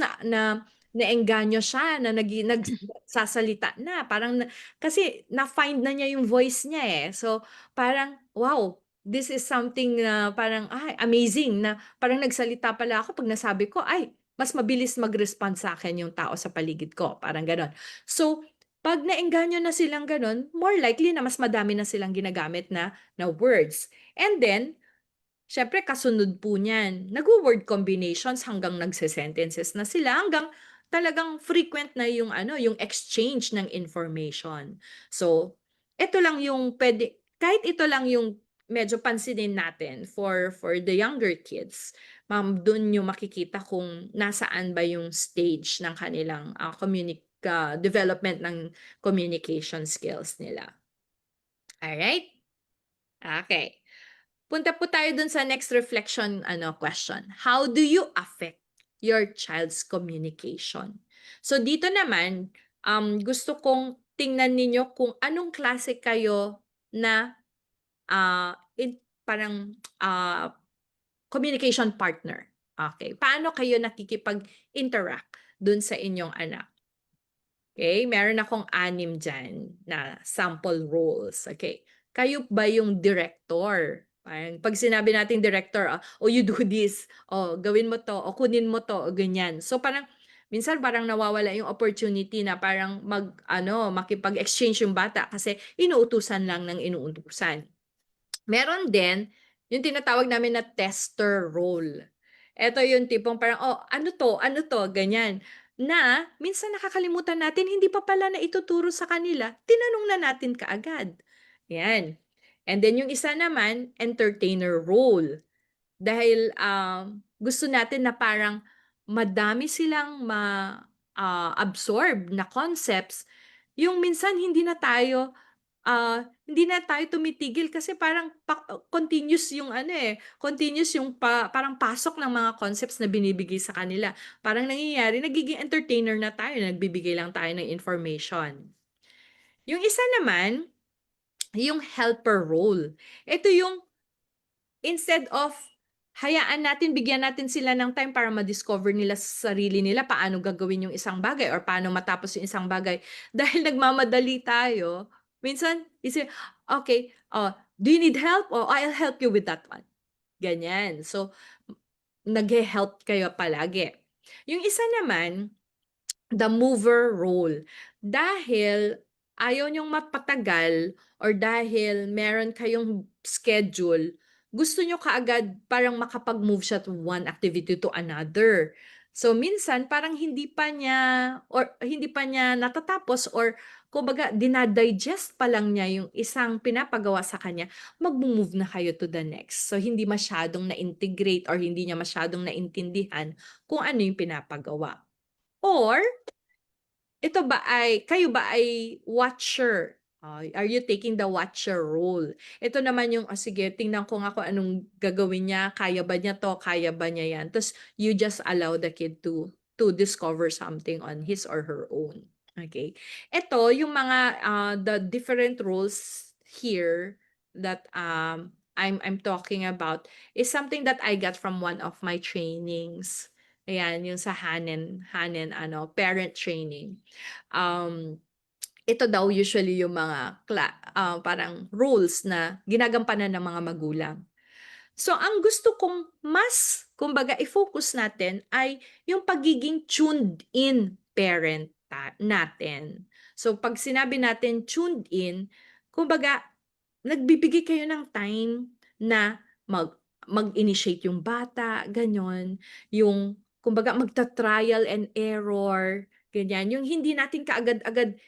naengganyo siya na nagsasalita na, parang kasi na-find na niya yung voice niya eh. So parang, wow, this is something na parang, ay, amazing na parang nagsalita pala ako pag nasabi ko, ay, mas mabilis mag-respond sa akin yung tao sa paligid ko, parang gano'n. So, 'pag naengganyo na silang gano'n, more likely na mas madami na silang ginagamit na words. And then, siyempre kasunod po niyan, nagwo-word combinations hanggang nagse-sentences na sila, hanggang talagang frequent na yung ano, yung exchange ng information. So, ito lang yung kahit ito lang yung medyo pansinin natin for the younger kids, dun yung makikita kung nasaan ba yung stage ng kanilang, development ng communication skills nila. Alright? Okay. Punta po tayo dun sa next reflection question. How do you affect your child's communication? So dito naman, gusto kong tingnan ninyo kung anong klase kayo na parang communication partner. Okay. Paano kayo nakikipag-interact dun sa inyong anak? Okay, meron akong 6 diyan na sample roles, okay. Kayo ba yung director? Parang 'pag sinabi nating director, "Oh, you do this. Oh, gawin mo 'to. O kunin mo 'to." O ganyan. So, parang minsan parang nawawala yung opportunity na parang makipag-exchange yung bata kasi inuutusan lang ng inuutusan. Meron din yung tinatawag namin na tester role. Eto yung tipong parang, "Oh, ano 'to, ano 'to?" Ganyan. Na minsan nakakalimutan natin hindi pa pala na ituturo sa kanila, tinanong na natin kaagad. 'Yan. And then yung isa naman, entertainer role. Dahil, gusto natin na parang madami silang absorb na concepts, yung minsan hindi na tayo tumitigil kasi parang continuous yung continuous yung parang pasok ng mga concepts na binibigay sa kanila. Parang nangyayari nagiging entertainer na tayo, nagbibigay lang tayo ng information. Yung isa naman, yung helper role. Ito yung instead of hayaan natin, bigyan natin sila ng time para ma-discover nila sa sarili nila paano gagawin yung isang bagay or paano matapos yung isang bagay. Dahil nagmamadali tayo, minsan "Okay, do you need help? Oh, I'll help you with that one." Ganyan. So, naghe-help kayo palagi. Yung isa naman, the mover role. Dahil ayaw niyong mapatagal or dahil meron kayong schedule, gusto niyo kaagad parang makapag-move siya to one activity to another. So minsan parang hindi pa niya natatapos or kumbaga dina-digest pa lang niya yung isang pinapagawa sa kanya, magmo-move na kayo to the next. So hindi masyadong na-integrate or hindi niya masyadong naintindihan kung ano yung pinapagawa. Or kayo ba ay watcher? Are you taking the watcher role? Ito naman yung, sige tingnan ko nga kung anong gagawin niya, kaya ba niya 'to, kaya ba niya 'yan. Ta's you just allow the kid to discover something on his or her own, okay? Ito yung mga, the different roles here that, I'm talking about is something that I got from one of my trainings. Ayan, yung sa Hanen ano, parent training. Um, Ito daw usually yung mga parang rules na ginagampanan ng mga magulang. So, ang gusto kong mas, kumbaga, i-focus natin ay yung pagiging tuned in parent natin. So, pag sinabi natin tuned in, kumbaga, nagbibigay kayo ng time na mag-initiate yung bata, ganyan. Yung, kumbaga, magta-trial and error, ganyan. Yung hindi natin kaagad-agad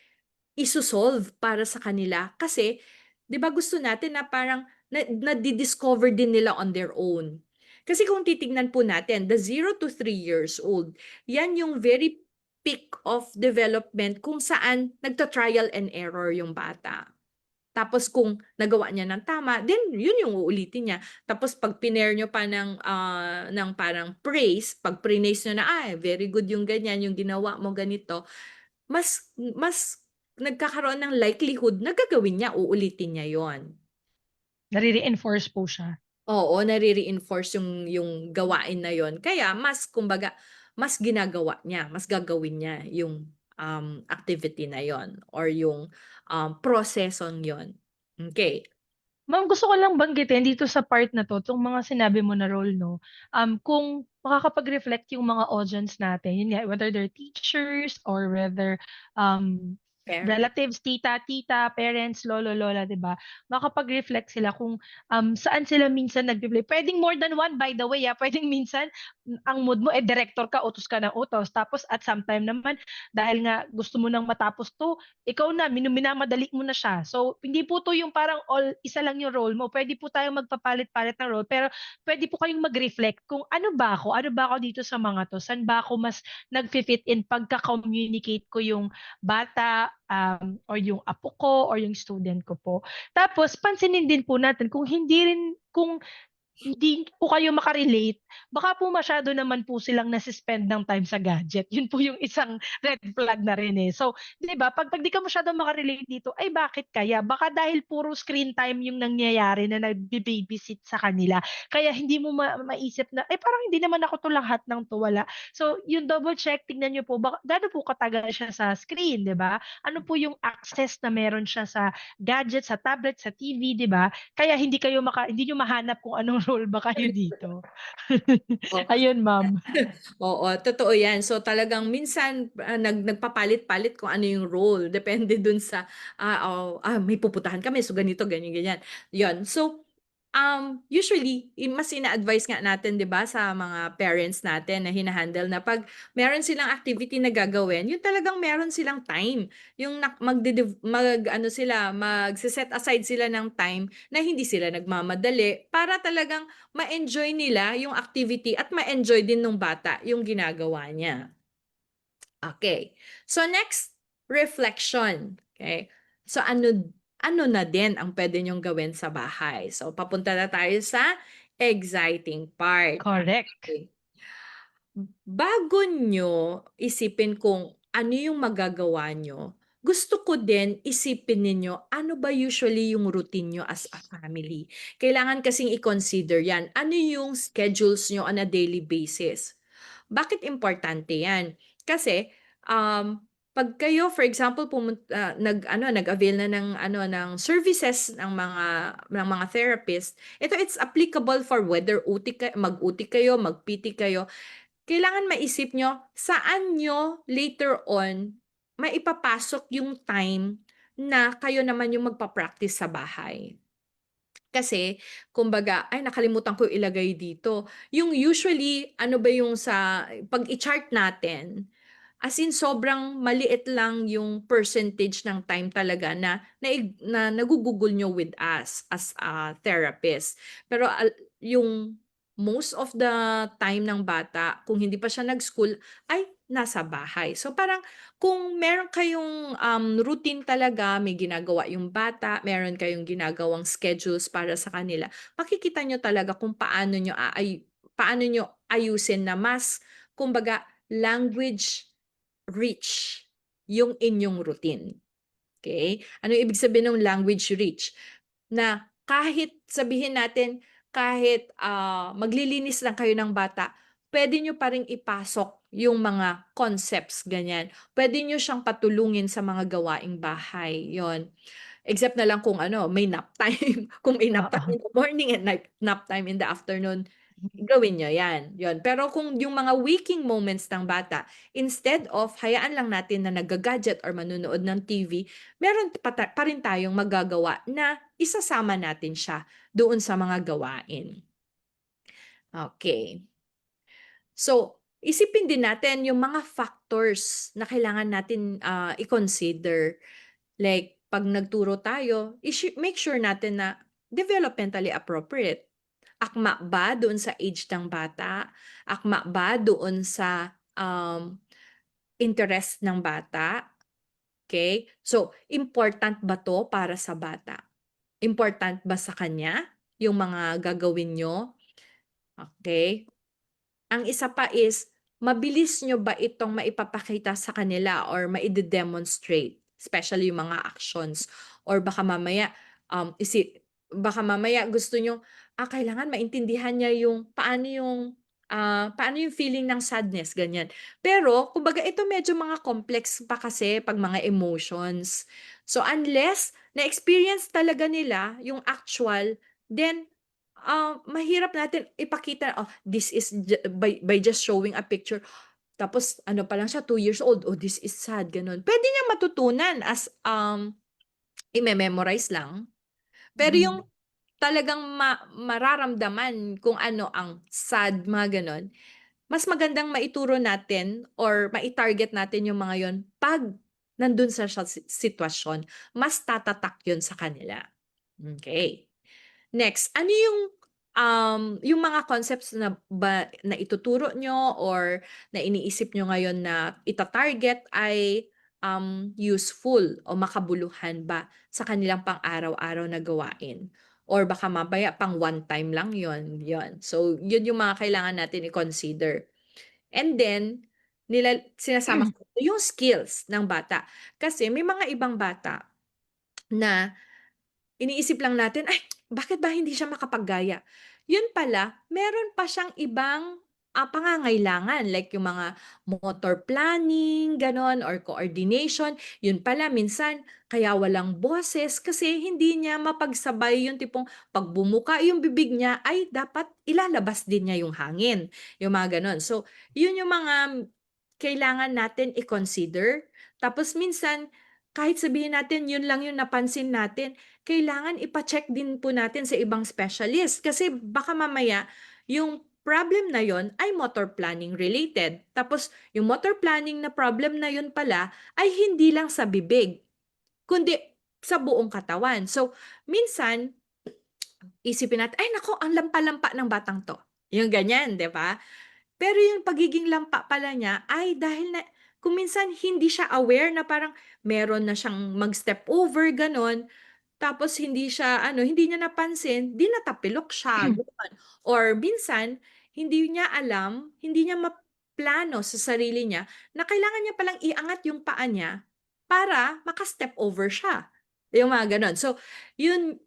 iso-solve para sa kanila kasi 'di ba gusto natin na parang nadi-discover din nila on their own. Kasi kung titignan po natin, the 0 to 3 years old, yan yung very peak of development kung saan nagta-trial and error yung bata. Tapos kung nagawa niya ng tama, then yun yung uulitin niya. Tapos 'pag pinair niyo pa ng parang praise, 'pag praise niyo na, "Ay, very good yung ganyan, yung ginawa mo ganito." Mas nagkakaroon ng likelihood na gagawin niya, uulitin niya 'yon. Nare-reinforce po siya. Oo, nare-reinforce yung gawain na 'yon. Kaya mas kumbaga, mas ginagawa niya, mas gagawin niya yung, activity na 'yon or yung, prosesong 'yon. Okey. Ma'am, gusto ko lang banggitin dito sa part na 'to, 'tong mga sinabi mo na role 'no, kung makakapag-reflect yung mga audience natin, yun nga, whether they're teachers or whether, um, Parent. relatives, tita, parents, lolo, lola, 'di ba? Makakapag-reflect sila kung, saan sila minsan nagpe-play. Puwedeng more than one by the way, puwedeng minsan ang mood mo, director ka, utos ka ng utos. Tapos at some time naman dahil nga gusto mo ng matapos 'to, ikaw na minamadali mo na siya. So, hindi po 'to yung parang isa lang yung role mo, puwede po tayong magpapalit-palit ng role, pero puwede po kayong mag-reflect kung ano ba ako dito sa mga 'to, saan ba ako mas nagfi-fit in pagka-communicate ko yung bata, or yung apo ko or yung student ko po. Tapos pansinin din po natin kung hindi po kayo maka-relate, baka po masyado naman po silang nase-spend ng time sa gadget. Yun po yung isang red flag na rin, eh. So, 'di ba, 'pag 'di ka masyadong maka-relate dito, ay bakit kaya? Baka dahil puro screen time yung nangyayari na nagba-babysit sa kanila, kaya hindi mo maisip na, "Eh, parang hindi naman ako 'to lahat ng 'to, wala." So, yung double check, tignan niyo po gaano po katagal siya sa screen, 'di ba? Ano po yung access na meron siya sa gadget, sa tablet, sa TV, 'di ba? Kaya hindi niyo mahanap kung anong role ba kayo dito. Oo. Ayun, ma'am. Oo, totoo 'yan. So, talagang minsan, nagpapalit-palit kung ano yung role depende dun sa, may pupuntahan kami so ganito, ganyan, ganyan, 'yon. So, usually mas ina-advice nga natin 'di ba sa mga parents natin na hina-handle na 'pag meron silang activity na gagawin, yung talagang meron silang time, yung mag-ano sila, magse-set aside sila ng time na hindi sila nagmamadali para talagang ma-enjoy nila yung activity at ma-enjoy din nung bata yung ginagawa niya. Okay. So next, reflection. Okay. So ano ano na din ang pwede niyong gawin sa bahay. So papunta na tayo sa exciting part. Correct. Okay. Bago niyo isipin kung ano yung magagawa niyo, gusto ko din isipin ninyo ano ba usually yung routine niyo as a family. Kailangan kasing i-consider 'yan. Ano yung schedules niyo on a daily basis? Bakit importante 'yan? Kasi, 'pag kayo for example nag-avail na ng services ng mga therapist, it's applicable for whether mag-OT kayo, mag-PT kayo. Kailangan maisip niyo, saan niyo later on maipapasok yung time na kayo naman yung magpa-practice sa bahay. Kasi kumbaga, "Ay nakalimutan ko ilagay dito." Yung usually ano ba yung 'pag i-chart natin, as in sobrang maliit lang yung percentage ng time talaga na nagugugol niyo with us as a therapist. Pero yung most of the time ng bata kung hindi pa siya nag-school ay nasa bahay. So parang kung meron kayong, routine talaga, may ginagawa yung bata, meron kayong ginagawang schedules para sa kanila, makikita niyo talaga kung paano niyo ayusin na mas kumbaga language rich yung inyong routine, okay. Ano ibig sabihin ng language rich? Na kahit sabihin natin, kahit, maglilinis lang kayo ng bata, puwede niyo pa ring ipasok yung mga concepts, ganyan. Puwede niyo siyang patulungin sa mga gawaing bahay, yon. Except na lang kung ano, may nap time. Kung may nap time Oo. in the morning and nap time in the afternoon, gawin niyo 'yan, 'yon. Pero kung yung mga waking moments ng bata, instead of hayaan lang natin na nagga-gadget or manonood ng TV, meron pa rin tayong magagawa na isasama natin siya doon sa mga gawain. Okay. So, isipin din natin yung mga factors na kailangan natin, i-consider. Like 'pag nagturo tayo, make sure natin na developmentally appropriate. Akma ba doon sa age ng bata? Akma ba doon sa, interest ng bata? Okay. So, important ba 'to para sa bata? Important ba sa kanya yung mga gagawin niyo? Okay. Ang isa pa is, mabilis nyo ba itong maipapakita sa kanila or maide-demonstrate, especially yung mga actions or baka mamaya gusto nyo, kailangan maintindihan niya yung paano yung feeling ng sadness, ganyan. Pero kumbaga ito medyo mga complex pa kasi 'pag mga emotions. So unless na-experience talaga nila yung actual, then mahirap natin ipakita, "Oh, this is by just showing a picture." Tapos ano pa lang siya, 2 years old, "Oh, this is sad." Gano'n. Puwede niyang matutunan as, ime-memorize lang. Pero yung Mm. talagang mararamdaman kung ano ang sad, mga gano'n, mas magandang maituro natin or mai-target natin yung mga yon 'pag nandun sa sitwasyon. Mas tatatak yun sa kanila. Okay. Next, ano yung mga concepts na ituturo nyo or na iniisip nyo ngayon na ita-target ay, useful o makabuluhan ba sa kanilang pang-araw-araw na gawain? Or baka mamaya pang one time lang yon, yon. So, yun yung mga kailangan natin i-consider. And then, sinasama ko yung skills ng bata. Kasi may mga ibang bata na iniisip lang natin, "Ay, bakit ba hindi siya makapaggaya?" Yun pala, meron pa siyang ibang, pangangailangan like yung mga motor planning, gano'n or coordination. Yun pala minsan kaya walang boses kasi hindi niya mapagsabay yung tipong 'pag bumuka yung bibig niya ay dapat ilalabas din niya yung hangin, yung mga gano'n. So, yun yung mga kailangan natin i-consider. Tapos minsan, kahit sabihin natin yun lang yung napansin natin, kailangan ipa-check din po natin sa ibang specialist kasi baka mamaya yung problem na yon ay motor planning related. Tapos yung motor planning na problem na yun pala ay hindi lang sa bibig, kundi sa buong katawan. So, minsan isipin natin, "Ay naku, ang lampa-lampa ng batang 'to." Yung ganyan, 'di ba? Pero yung pagiging lampa pala niya ay dahil na kung minsan hindi siya aware na parang meron na siyang mag-step over, gano'n. Tapos hindi niya napansin, 'di natapilok siya, gano'n. Or minsan, hindi niya maplano sa sarili niya na kailangan niya palang iangat yung paa niya para maka-step over siya, yung mga gano'n. So, yun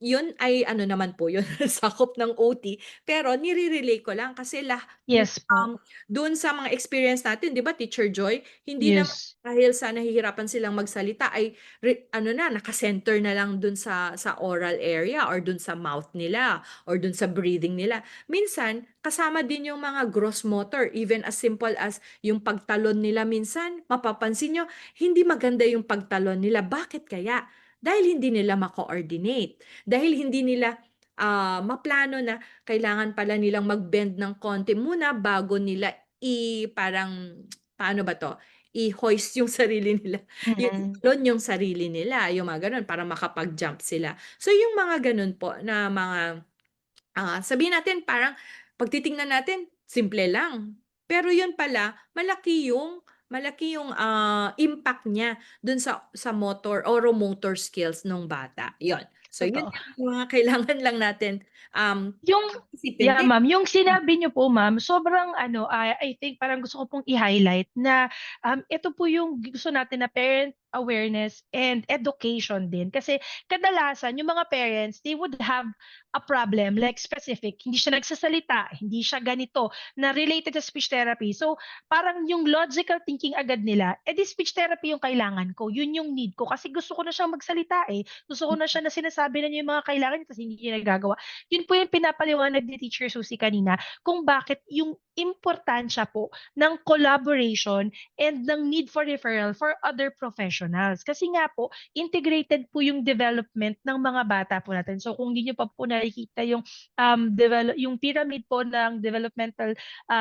ay ano naman po yun, sakop ng OT, pero nire-relay ko lang kasi Yes po. dun sa mga experience natin, 'di ba, Teacher Joy, hindi naman Yes. dahil sa nahihirapan silang magsalita ay ano na, naka-center na lang dun sa oral area or dun sa mouth nila or dun sa breathing nila. Minsan, kasama din yung mga gross motor, even as simple as yung pagtalon nila minsan, mapapansin niyo, hindi maganda yung pagtalon nila. Bakit kaya? Dahil hindi nila ma-coordinate, dahil hindi nila, maplano na kailangan pala nilang mag-bend ng konti muna bago nila parang paano ba 'to, i-hoist yung sarili nila, yung Mm. italon yung sarili nila, yung mga gano'n para makapag-jump sila. So, yung mga gano'n po na mga, sabihin natin parang 'pag titingnan natin simple lang, pero yun pala malaki yung, impact niya dun sa motor oromotor skills nung bata, yun. So, yun Totoo. yung mga kailangan lang natin, Yung isipin yeah, din. ma'am, yung sinabi niyo po, ma'am, sobrang ano, I think parang gusto ko pong i-highlight na, ito po yung gusto natin na parent awareness and education din. Kasi kadalasan yung mga parents, they would have a problem like specific, hindi siya nagsasalita, hindi siya ganito, na related sa speech therapy. So, parang yung logical thinking agad nila, di speech therapy yung kailangan ko, yun yung need ko kasi gusto ko na siyang magsalita eh. Gusto ko na siya na sinasabi na niya yung mga kailangan niya tapos hindi niya nagagawa. Yun po yung pinapaliwanag ni Teacher Susie kanina kung bakit yung importansya po ng collaboration and ng need for referral for other professionals. Kasi nga po, integrated po yung development ng mga bata po natin. So kung hindi niyo pa po nakikita yung yung pyramid po ng developmental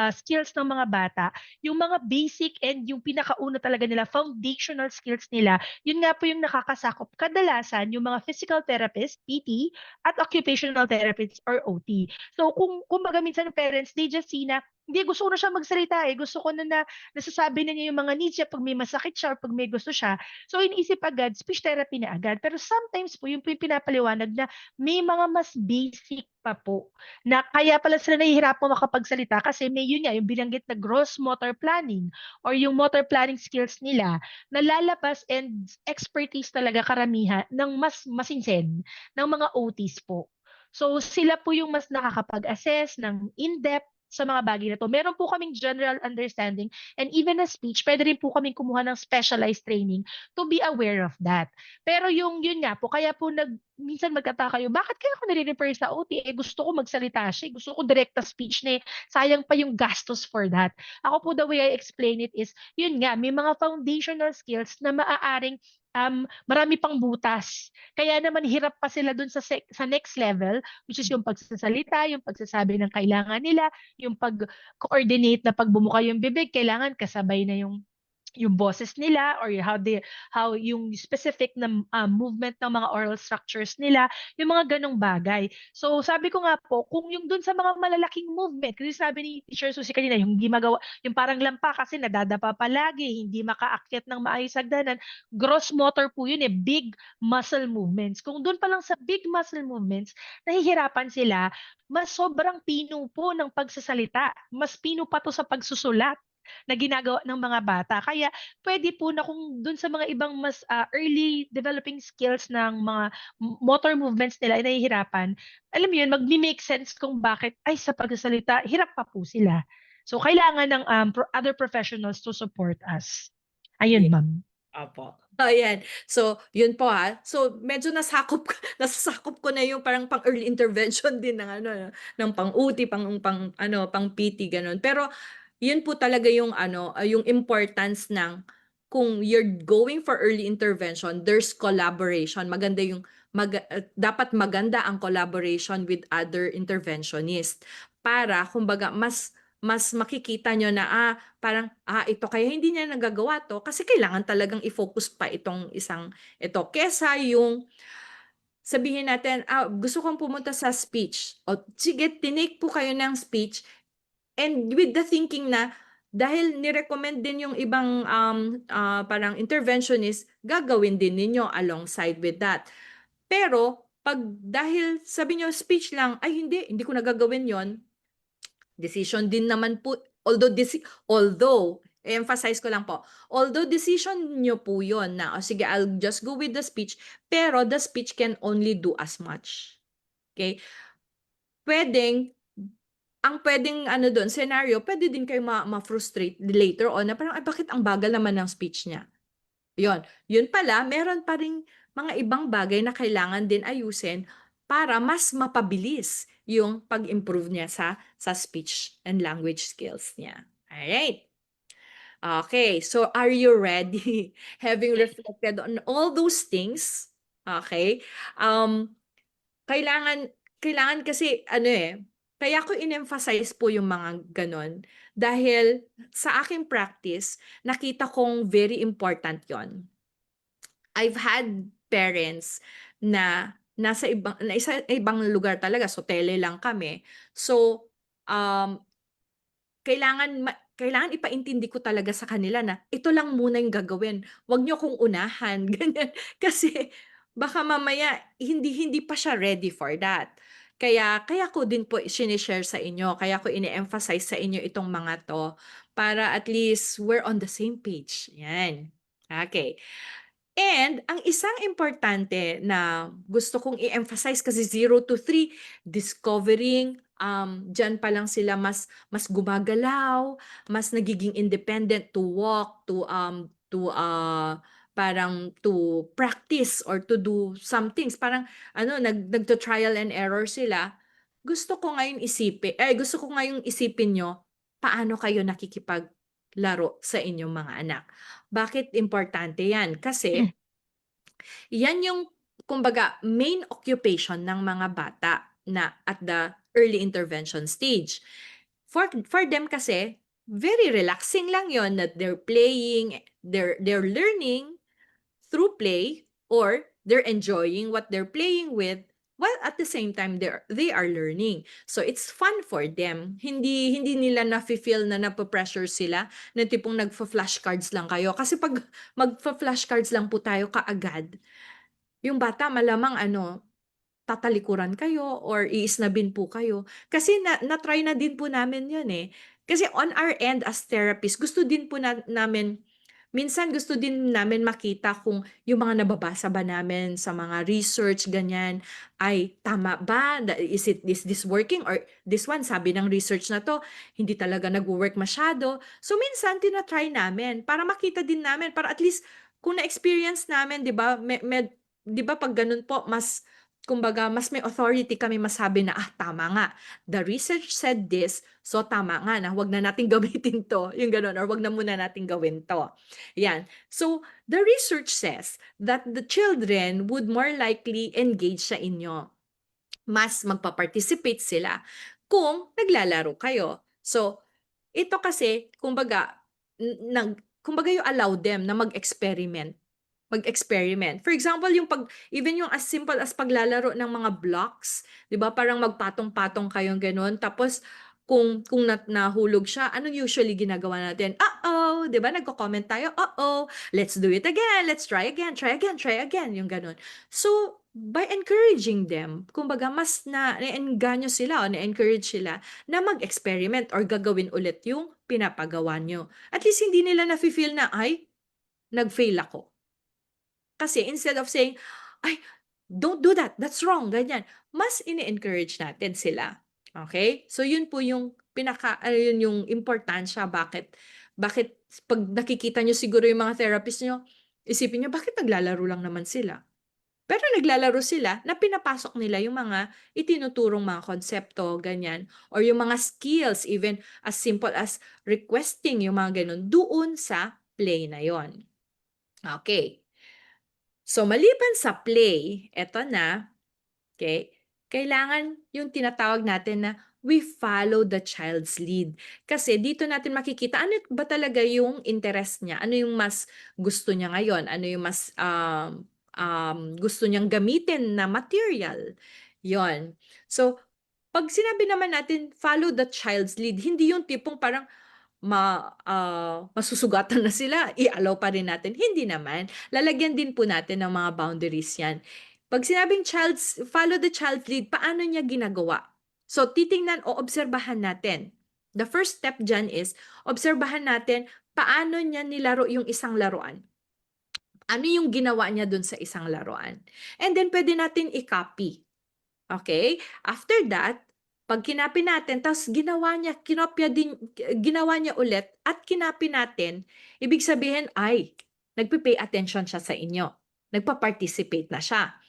skills ng mga bata, yung mga basic and yung pinakauna talaga nila, foundational skills nila, yun nga po yung nakakasakop kadalasan yung mga physical therapist, PT, at occupational therapist or OT. So kung kumbaga minsan yung parents, they just see na hindi, gusto ko na siya magsalita eh. Gusto ko na nasasabi na niya yung mga needs niya 'pag may masakit siya or 'pag may gusto siya. So iniisip agad, speech therapy na agad. Pero sometimes po, yun po yung pinapaliwanag na may mga mas basic pa po na kaya pala sila nahihirapang makapagsalita kasi may yun nga, yung binanggit na gross motor planning or yung motor planning skills nila na lalabas and expertise talaga karamihan ng mas masinsin ng mga OTs po. So sila po yung mas nakakapag-assess ng in-depth sa mga bagay na 'to. Meron po kaming general understanding and even a speech, puwede rin po kaming kumuha ng specialized training to be aware of that. Pero yung yun nga po, kaya po minsan magtataka kayo, bakit kaya ako nire-refer sa OT, eh, gusto ko magsalita siya, eh, gusto ko direkta speech na, eh, sayang pa yung gastos for that. Ako po the way I explain it is, yun nga, may mga foundational skills na maaaring, marami pang butas. Kaya naman hirap pa sila dun sa next level, which is yung pagsasalita, yung pagsasabi ng kailangan nila, yung pag-coordinate na 'pag bumuka yung bibig kailangan kasabay na yung boses nila or how yung specific na, movement ng mga oral structures nila, yung mga gano'ng bagay. So, sabi ko nga po kung yung dun sa mga malalaking movement, kasi sabi ni Teacher Susie kanina yung hindi magawa yung parang lampa kasi nadadapa palagi, hindi makaakyat ng maayos sa hagdanan, gross motor po yun, eh, big muscle movements. Kung dun pa lang sa big muscle movements, nahihirapan sila, mas sobrang pino po ng pagsasalita, mas pino pa 'to sa pagsusulat na ginagawa ng mga bata. Kaya puwede po na kung dun sa mga ibang mas, early developing skills ng mga motor movements nila ay nahihirapan, alam mo yun, magme-make sense kung bakit, ay sa pagsasalita hirap pa po sila. So kailangan ng, other professionals to support us. Ayun, Ye ma'am. Opo. Ayan. So, yun po, So, medyo nasakop nasasakop ko na yung parang pang-early intervention din ng ano, ng pang-OT, pang-ano, pang-PT, gano'n. Pero yun po talaga yung ano, yung importance ng kung you're going for early intervention, there's collaboration. Maganda yung dapat maganda ang collaboration with other interventionist para kumbaga mas makikita niyo na, parang, ito kaya hindi niya nagagawa 'to kasi kailangan talagang i-focus pa itong isang ito kesa yung sabihin natin, gusto kong pumunta sa speech. O sige, tinake po kayo ng speech and with the thinking na dahil ni-recommend din yung ibang, parang interventionist, gagawin din ninyo alongside with that. Pero 'pag dahil sabi niyo speech lang, "Ay hindi ko na gagawin 'yon." Decision din naman po although i-emphasize ko lang po, although decision niyo po yon na, "O sige, I'll just go with the speech," pero the speech can only do as much, okay. Puwedeng ang puwedeng ano dun scenario, puwede din kayo ma-frustrate later on na parang, "Ay bakit ang bagal naman ng speech niya?" Yun pala meron pa ring mga ibang bagay na kailangan din ayusin para mas mapabilis yung pag-improve niya sa speech and language skills niya. Alright. Okay, so are you ready? Having reflected on all those things, okay, kailangan kailangan kasi ano, kaya ko in-emphasize po yung mga gano'n dahil sa aking practice nakita kong very important yon. I've had parents na nasa ibang lugar talaga, so tele lang kami. So, um, kailangan ipaintindi ko talaga sa kanila na ito lang muna yung gagawin, wag niyo akong unahan, ganyan. Kasi baka mamaya hindi hindi pa siya ready for that. Kaya kaya ko din po shine-share sa inyo, kaya ko ini-emphasize sa inyo itong mga 'to, para at least we're on the same page, 'yan. Okay. And ang isang importante na gusto kong i-emphasize kasi 0 to 3, discovering, diyan pa lang sila mas gumagalaw, mas nagiging independent to walk, parang to practice or to do some things. Parang ano, nagto-trial and error sila. Gusto ko ngayong isipin niyo, paano kayo nakikipaglaro sa inyong mga anak. Bakit importante 'yan? Kasi yan yung kumbaga main occupation ng mga bata na at the early intervention stage. For them kasi, very relaxing lang yon that they're playing, they're learning through play, or they're enjoying what they're playing with while at the same time they are learning. So it's fun for them. Hindi nila nafi-feel na napo-pressure sila na tipong nagfa-flashcards lang kayo. Kasi pag magfa-flashcards lang po tayo kaagad, yung bata malamang ano, tatalikuran kayo or iisnabin po kayo. Kasi na-try na din po namin yun eh. Kasi on our end as therapist, gusto din po namin, minsan gusto din namin makita kung yung mga nababasa ba namin sa mga research, ganyan, ay tama ba? Is this working? Or this one, sabi ng research na to, hindi talaga nag-work masyado. So minsan, tinatry namin para makita din namin, para at least kung na-experience namin, di ba, di ba pag ganun po, kumbaga, mas may authority kami masabi na, tama nga. The research said this, so tama nga na wag na nating gamitin to, yung gano'n, or wag na muna nating gawin to. Yan. So, the research says that the children would more likely engage sa inyo. Mas magpa-participate sila kung naglalaro kayo. So, ito kasi, kumbaga, kumbaga you allow them na mag-experiment. For example, even yung as simple as paglalaro ng mga blocks, 'di ba? Parang magpatong-patong kayong gano'n. Tapos kung nahulog siya, ano usually ginagawa natin? Uh-oh, 'di ba? Nagko-comment tayo, uh-oh, let's do it again, let's try again, try again, yung gano'n. So, by encouraging them, kumbaga mas na-eengganyo sila o na-encourage sila na mag-experiment or gagawin ulit yung pinapagawa nyo. At least hindi nila nafi-feel na, ay, nag-fail ako. Kasi instead of saying, "Ay, don't do that, that's wrong," ganyan, mas ini-encourage natin sila. Okay? So yun po yung yun yung importansya bakit 'pag nakikita niyo siguro yung mga therapist niyo, isipin niyo, bakit naglalaro lang naman sila? Pero naglalaro sila na pinapasok nila yung mga itinuturong mga konsepto, ganyan, or yung mga skills, even as simple as requesting, yung mga gano'n, doon sa play na yon. Okay. So, maliban sa play, eto na, okay, kailangan yung tinatawag natin na we follow the child's lead. Kasi dito natin makikita ano ba talaga yung interest niya, ano yung mas gusto niya ngayon, ano yung mas gusto niyang gamitin na material. Yon. So, pag sinabi naman natin follow the child's lead, hindi yung tipong parang masusugatan na sila, i-allow pa rin natin. Hindi naman. Lalagyan din po natin ng mga boundaries yan. Pag sinabing follow the child's lead, paano niya ginagawa? So, titingnan o obserbahan natin. The first step dyan is, obserbahan natin paano niya nilaro yung isang laruan. Ano yung ginawa niya dun sa isang laruan? And then, pwede natin i-copy. Okay? After that, pag kinapi natin, tapos ginawa niya ulit at kinapi natin, ibig sabihin ay, nagpe-pay attention siya sa inyo. Nagpa-participate na siya.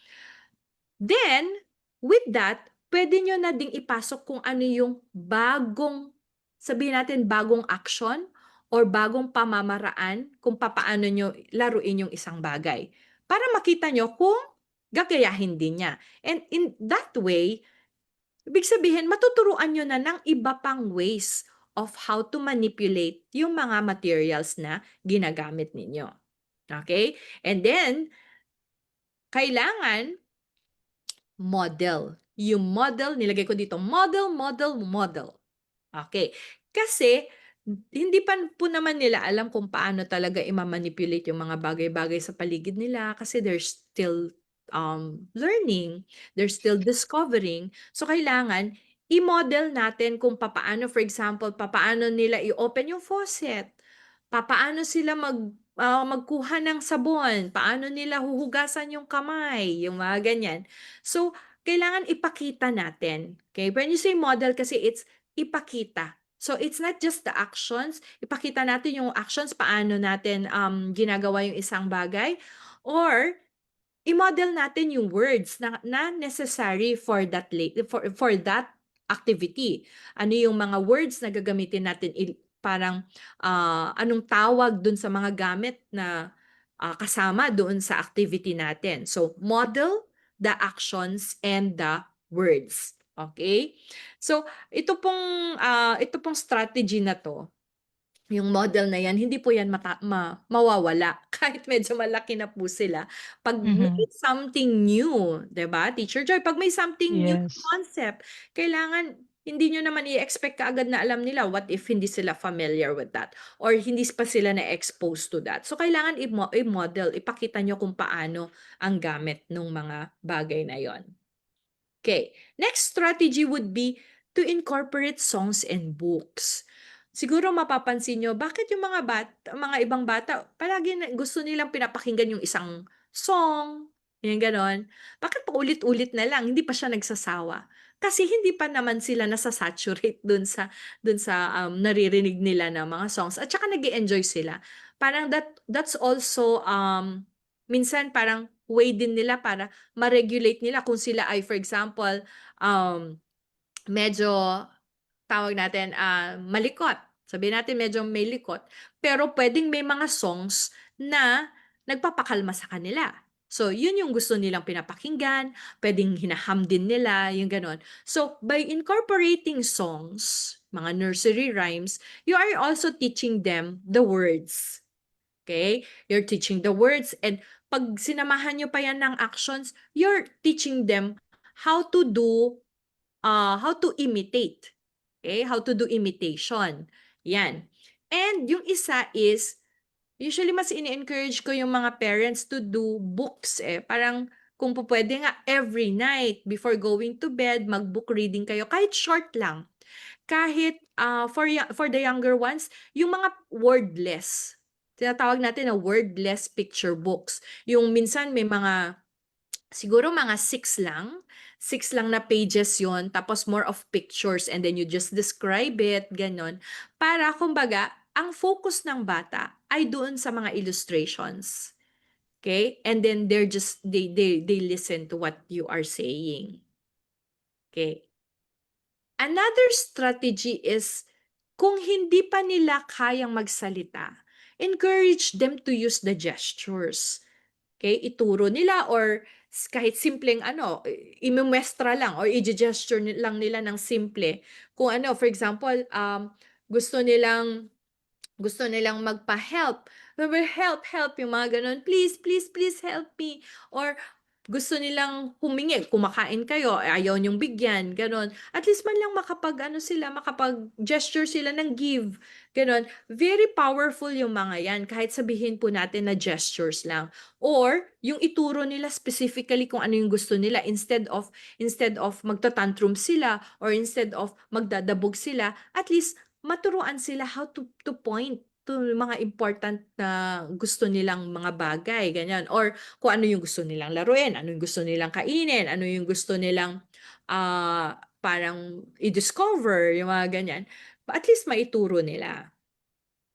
Then, with that, pwede nyo na ding ipasok kung ano yung sabihin natin bagong action or bagong pamamaraan kung papaano nyo laruin yung isang bagay. Para makita nyo kung gagayahin din niya. And in that way, ibig sabihin, matuturuan nyo na ng iba pang ways of how to manipulate yung mga materials na ginagamit ninyo. Okay? And then, kailangan model. Yung model, nilagay ko dito, model. Okay. Kasi, hindi pa po naman nila alam kung paano talaga i-manipulate yung mga bagay-bagay sa paligid nila kasi they're still learning, they're still discovering. So, kailangan i-model natin kung papaano, for example, papaano nila i-open yung faucet, papaano sila magkuha ng sabon, paano nila huhugasan yung kamay, yung mga ganyan. So, kailangan ipakita natin, okay? When you say model kasi it's ipakita. So, it's not just the actions, ipakita natin yung actions, paano natin ginagawa yung isang bagay, or i-model natin yung words na necessary for for that activity. Ano yung mga words na gagamitin natin, parang anong tawag dun sa mga gamit na kasama doon sa activity natin. So, model the actions and the words. Okay? So, ito pong strategy na to, yung model na yan, hindi po yan mawawala kahit medyo malaki na po sila. Pag may Mhm. something new, 'di ba, Teacher Joy? Pag may something new Yes. concept, kailangan hindi niyo naman i-expect kaagad na alam nila. What if hindi sila familiar with that or hindi pa sila na-expose to that? So, kailangan i-model, ipakita niyo kung paano ang gamit ng mga bagay na yon. Okay, next strategy would be to incorporate songs and books. Siguro mapapansin nyo, bakit yung mga ibang bata, palagi gusto nilang pinapakinggan yung isang song, yung ganon. Bakit pa ulit-ulit na lang, hindi pa siya nagsasawa? Kasi hindi pa naman sila nasa-saturate dun sa naririnig nila na mga songs. At saka nag enjoy sila. Parang that's also, minsan parang way din nila para ma-regulate nila kung sila ay, for example, um, medyo tawag natin, malikot. Sabihin natin medyo may likot, pero pwedeng may mga songs na nagpapakalma sa kanila. So, yun yung gusto nilang pinapakinggan, pwedeng hinaham din nila, yung gano'n. So, by incorporating songs, mga nursery rhymes, you are also teaching them the words. Okay? You're teaching the words, and pag sinamahan nyo pa yan ng actions, you're teaching them how to do, how to imitate. Okay? How to do imitation. Yan. And yung isa is, usually mas ini-encourage ko yung mga parents to do books eh. Parang kung pwede nga every night before going to bed, mag-book reading kayo. Kahit short lang. Kahit for the younger ones, yung mga wordless. Tinatawag natin na wordless picture books. Yung minsan may mga siguro mga 6 lang na pages yon, tapos more of pictures and then you just describe it, ganon. Para kumbaga, ang focus ng bata ay doon sa mga illustrations. Okay? And then they listen to what you are saying. Okay? Another strategy is kung hindi pa nila kayang magsalita, encourage them to use the gestures. Okay, ituro nila or kahit simpleng ano, imumuestra lang or i-gesture lang nila ng simple. Kung ano, for example, gusto nilang magpa-help. Help, help, yung mga ganun. Please, please, please help me. Or gusto nilang humingi, kumakain kayo, ayaw niyong bigyan, gano'n. At least man lang makapag-gesture sila ng give, gano'n. Very powerful yung mga yan, kahit sabihin po natin na gestures lang. Or, yung ituro nila specifically kung ano yung gusto nila, instead of magta-tantrum sila, or instead of magdadabog sila, at least maturuan sila how to point to mga important na gusto nilang mga bagay, ganyan. Or kung ano yung gusto nilang laruin, ano yung gusto nilang kainin, ano yung gusto nilang parang i-discover, yung mga ganyan. At least maituro nila.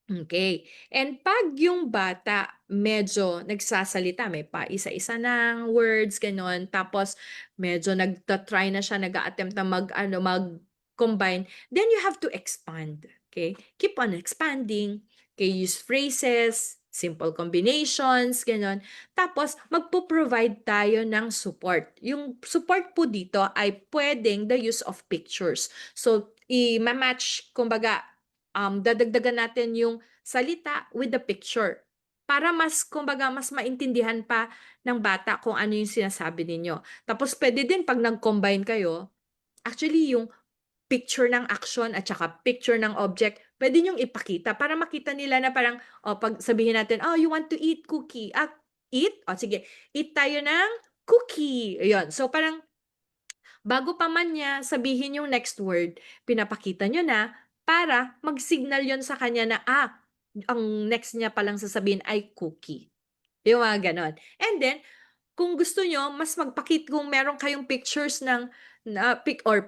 Okay. And pag yung bata medyo nagsasalita, may pa isa-isa ng words, gano'n, tapos medyo nagta-try na siya, nag-a-attempt na mag-combine, then you have to expand. Okay? Keep on expanding. Okay, use phrases, simple combinations, gano'n. Tapos, magpo-provide tayo ng support. Yung support po dito ay pwedeng the use of pictures. So, i-match, kumbaga, dadagdagan natin yung salita with the picture para kumbaga, mas maintindihan pa ng bata kung ano yung sinasabi ninyo. Tapos pwede din pag nag-combine kayo, actually yung picture ng action at saka picture ng object, pwede niyong ipakita para makita nila na parang, pag sabihin natin, "Oh, you want to eat cookie." Eat? O sige, eat tayo ng cookie. Ayun. So parang bago pa man niya sabihin yung next word, pinapakita niyo na para mag-signal yon sa kanya na, ang next niya palang sasabihin ay cookie, yung mga gano'n. And then kung gusto niyo mas kung meron kayong pictures ng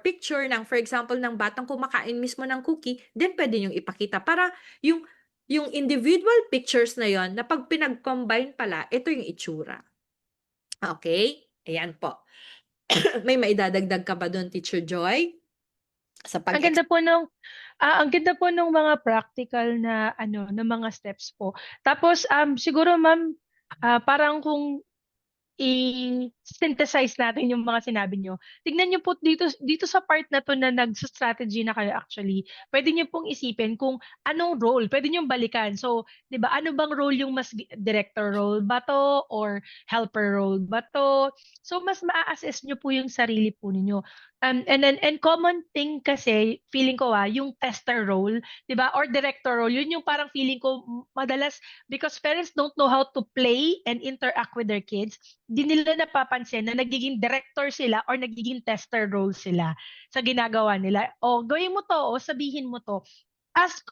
picture ng for example ng batang kumakain mismo ng cookie, then puwede niyong ipakita para yung yung individual pictures na yon na 'pag pinag-combine pala, ito yung itsura. Okay, ayan po. May maidadagdag ka ba dun, Teacher Joy? Sa Ang pag-ex ganda po nung ang ganda po nung mga practical na ano, na mga steps po. Tapos, siguro ma'am, parang kung i-synthesize natin yung mga sinabi niyo. Tignan niyo po dito sa part na 'to na nagsa-strategy na kayo actually, puwede niyo pong isipin kung anong role, puwede niyong balikan. So, 'di ba, ano bang role yung mas director role ba 'to or helper role ba 'to? So, mas maa-assess niyo po yung sarili po ninyo. And common thing kasi feeling ko, yung tester role, 'di ba, or director role, yun yung parang feeling ko madalas because parents don't know how to play and interact with their kids, 'di nila napapansin na nagiging director sila or nagiging tester role sila sa ginagawa nila. "O, gawin mo 'to, o sabihin mo 'to." As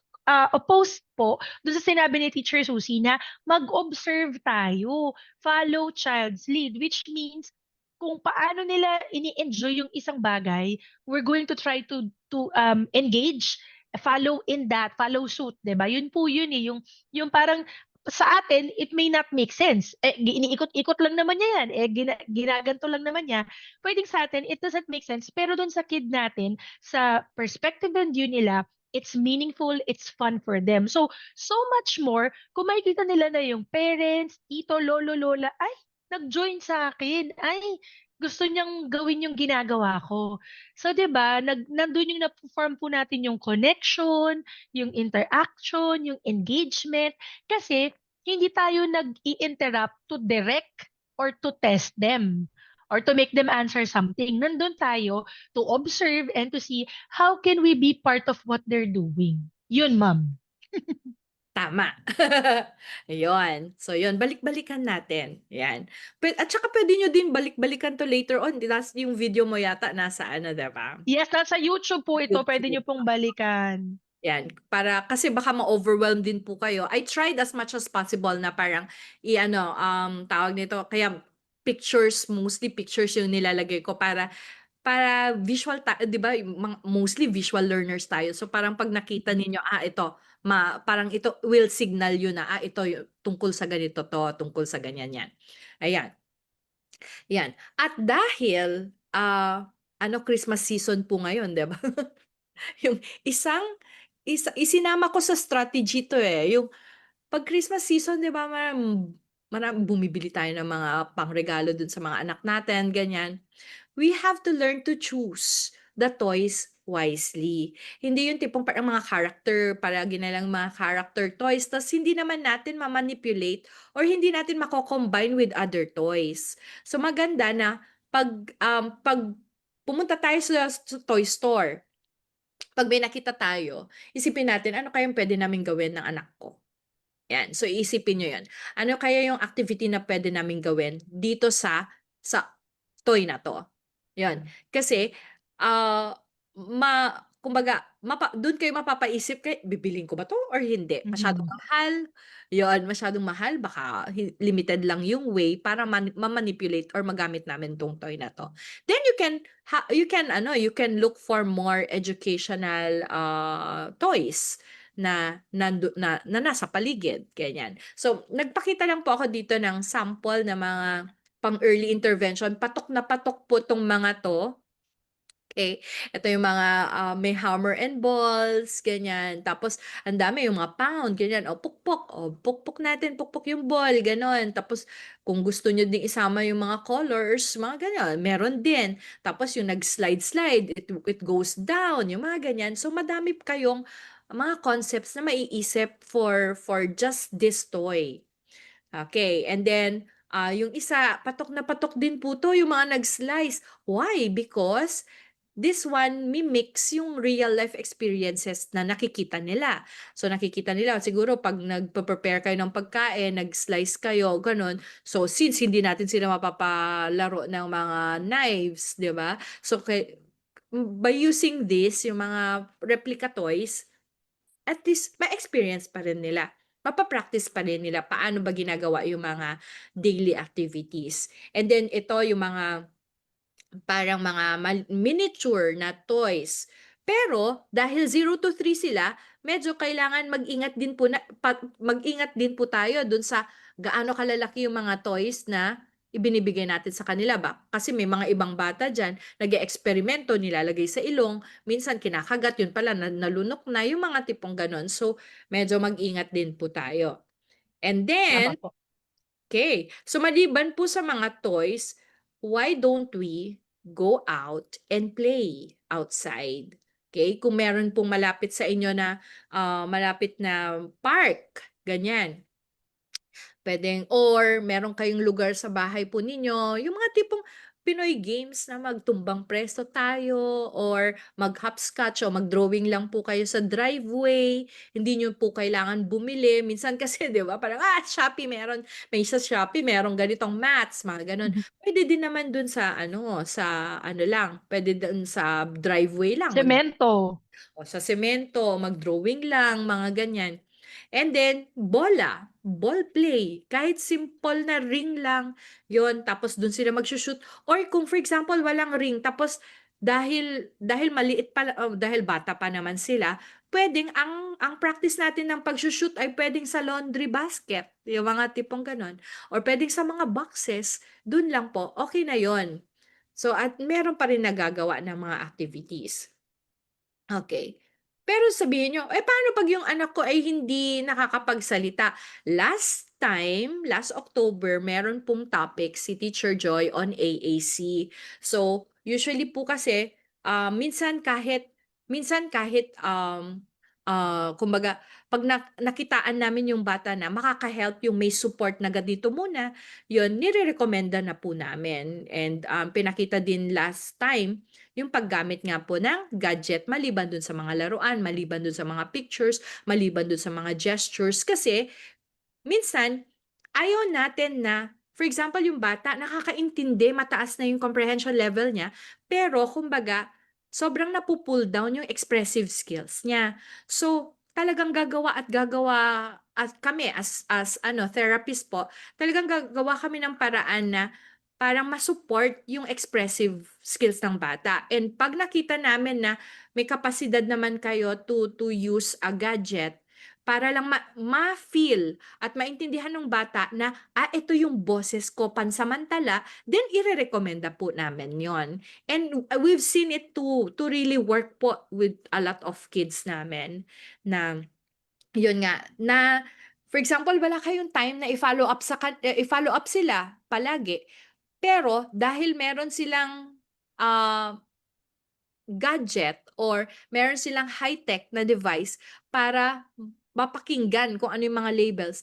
opposed po dun sa sinabi ni Teacher Susie na mag-observe tayo, follow child's lead, which means kung paano nila ini-enjoy yung isang bagay, we're going to try to engage, follow in that, follow suit, 'di ba? Yun po yun, eh, yung parang sa atin it may not make sense, eh, iniikot-ikot lang naman niya yan, eh, ginaganto lang naman niya. Puwedeng sa atin it doesn't make sense, pero dun sa kid natin, sa perspective and view nila, it's meaningful, it's fun for them. So, so much more kung makikita nila na yung parents, tito, lolo, lola, "Ay, nag-join sa'kin. Ay, gusto niyang gawin yung ginagawa ko." So, 'di ba, nandun yung napo-form po natin yung connection, yung interaction, yung engagement, kasi hindi tayo nag-i-interrupt to direct or to test them or to make them answer something. Nandun tayo to observe and to see how can we be part of what they're doing. Yun, ma'am. Tama. Ayun. So yun, balik-balikan natin, 'yan. At saka puwede niyo din balik-balikan 'to later on, yung video mo yata nasa ano, 'di ba, Yes, nasa YouTube po ito, puwede YouTube. niyo pong balikan. 'Yan, para kasi baka ma-overwhelm din po kayo. I tried as much as possible na parang i-ano, tawag nito, kaya pictures, mostly pictures yung nilalagay ko para visual 'di ba, yung mostly visual learners tayo. So, parang 'pag nakita Mhm. ninyo, ito parang ito will signal yun na, ito tungkol sa ganito 'to, tungkol sa ganyan 'yan. Ayan, 'yan. At dahil, ano, Christmas season po ngayon, 'di ba? Yung isinama ko sa strategy 'to, eh, yung 'pag Christmas season, 'di ba, bumibili tayo ng mga pangregalo dun sa mga anak natin, ganyan. We have to learn to choose the toys wisely. Hindi yung tipong parang mga character, palagi na lang mga character toys, tas hindi naman natin ma-manipulate or hindi natin mako-combine with other toys. So maganda na 'pag pumunta tayo sa toy store, 'pag may nakita tayo, isipin natin, "Ano kayang puwede naming gawin ng anak ko?" 'Yan, so iisipin niyo 'yan. Ano kaya yung activity na puwede naming gawin dito sa toy na 'to? 'Yun, kasi, ah, kumbaga dun kayo mapapaisip, bibilhin ko ba 'to or hindi? Masyadong Mhm. mahal, 'yun, masyadong mahal, baka limited lang yung way para ma-manipulate or magamit namin 'tong toy na 'to. Then you can look for more educational, toys na nasa paligid, ganyan. So, nagpakita lang po ako dito ng sample na mga pang-early intervention. Patok na patok po 'tong mga 'to. Okay, ito yung mga, may hammer and balls, ganyan. Tapos ang dami yung mga pound, ganyan. O pukpok, o pukpok natin, pukpok yung ball, gano'n. Tapos kung gusto niyo ding isama yung mga colors, mga ganyan, meron din. Tapos yung nag-slide-slide, it goes down, yung mga ganyan. So madami kayong mga concepts na maiisip for just this toy. Okay, and then, yung isa, patok na patok din po 'to, yung mga nag-slice. Why? Because this one mimics yung real life experiences na nakikita nila. So, nakikita nila siguro 'pag nagpe-prepare kayo ng pagkain, nag-slice kayo, gano'n. So, since hindi natin sila mapapalaro ng mga knives, 'di ba? So, by using this, yung mga replica toys, at least ma-experience pa rin nila. mapa-practice pa rin nila paano ba ginagawa yung mga daily activities. And then ito yung mga parang mga miniature na toys. Pero dahil 0 to 3 sila, medyo kailangan mag-ingat din po tayo dun sa gaano kalalaki yung mga toys na ibinibigay natin sa kanila ba. Kasi may mga ibang bata diyan, nag-eeksperimento, nilalagay sa ilong, minsan kinakagat, yun pala nalunok na, yung mga tipong gano'n. So, medyo mag-ingat din po tayo. And Tama then, po. okay. So maliban po sa mga toys, why don't we go out and play outside? Okay? Kung meron pong malapit sa inyo na, malapit na park, ganyan. Puwedeng or meron kayong lugar sa bahay po ninyo, yung mga tipong Pinoy games na magtumbang preso tayo or mag-hopscotch o mag-drawing lang po kayo sa driveway. Hindi niyo po kailangan bumili. Minsan kasi 'di ba parang, Shopee may sa Shopee merong ganitong mats, mga gano'n. Mhm. Puwede din naman dun sa ano lang, puwede dun sa driveway lang Semento. o sa semento, mag-drawing lang, mga ganyan. And then, ball play. Kahit simple na ring lang, yon tapos dun sila magsushoot. Or kung for example, walang ring, tapos dahil maliit pa, dahil bata pa naman sila, pwedeng ang practice natin ng pagsushoot ay pwedeng sa laundry basket, yung mga tipong ganon. Or pwedeng sa mga boxes, dun lang po, okay na yon. So, at meron pa rin nagagawa ng mga activities. Okay. Pero sabihin niyo, paano 'pag yung anak ko ay hindi nakakapagsalita? Last October, meron pong topic si Teacher Joy on AAC. So, usually po kasi, minsan kahit, kumbaga 'pag nakitaan namin yung bata na makaka-help yung may support na ganito muna, yun nirerekomenda na po namin. And, pinakita din last time yung paggamit nga po ng gadget maliban dun sa mga laruan, maliban dun sa mga pictures, maliban dun sa mga gestures. Kasi minsan ayaw natin na for example, yung bata nakakaintindi, mataas na yung comprehension level niya, pero kumbaga sobrang napu-pull down yung expressive skills niya. So, talagang gagawa at gagawa at kami as ano, therapist po, talagang gagawa kami ng paraan na parang ma-support yung expressive skills ng bata. And 'pag nakita namin na may kapasidad naman kayo to use a gadget para lang ma-feel at maintindihan ng bata na, ito yung boses ko pansamantala, then irerekomenda po namin yon. And we've seen it to really work po with a lot of kids namin na yun nga, na for example, wala kayong time na i-follow up sila palagi. Pero dahil meron silang, gadget or meron silang high-tech na device para mapakinggan kung ano yung mga labels,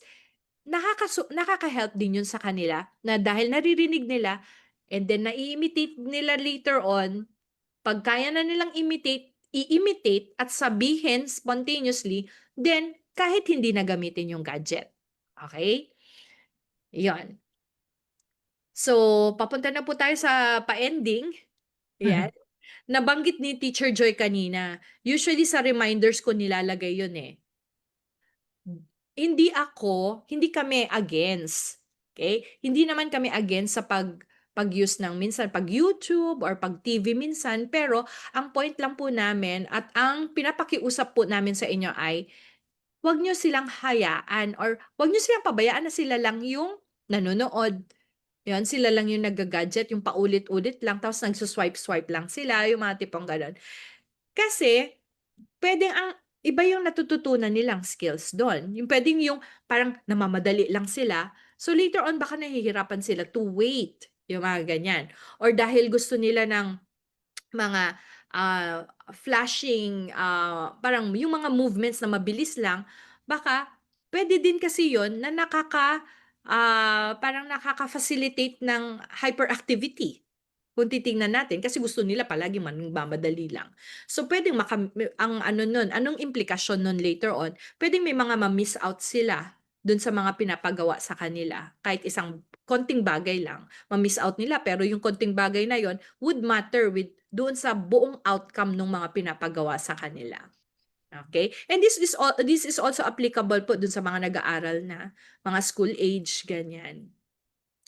nakaka-help din yun sa kanila na dahil naririnig nila and then nai-imitate nila later on, 'pag kaya na nilang i-imitate at sabihin spontaneously, then kahit hindi na gamitin yung gadget. Okay? 'Yon. So, papunta na po tayo sa pa-ending, 'yan. Mhm. Nabanggit ni Teacher Joy kanina, usually sa reminders ko nilalagay yun, eh. Hindi kami against, okay? Hindi naman kami against sa pag-use ng minsan pag-YouTube or pag-TV minsan, pero ang point lang po namin at ang pinapakiusap po namin sa inyo ay, 'wag niyo silang hayaan or 'wag niyo silang pabayaan na sila lang yung nanonood. 'Yan, sila lang yung nagga-gadget, yung paulit-ulit lang tapos nagso-swipe-swipe lang sila, yung mga tipong gano'n. Kasi puwedeng iba yung natututunan nilang skills dun, yung puwedeng yung parang namamadali lang sila, so later on baka nahihirapan sila to wait, yung mga ganyan. Or dahil gusto nila ng mga, flashing, parang yung mga movements na mabilis lang, baka puwede din kasi yun na parang nakaka-facilitate ng hyperactivity. Kung titingnan natin kasi gusto nila palaging nagmamadali lang. So puwedeng ang ano nun, anong implikasyon nun later on, puwedeng may mga ma-miss out sila dun sa mga pinapagawa sa kanila. Kahit isang konting bagay lang, ma-miss out nila pero yung konting bagay na yon would matter doon sa buong outcome ng mga pinapagawa sa kanila. Okay? And this is also applicable po dun sa mga nag-aaral na, mga school age, ganyan.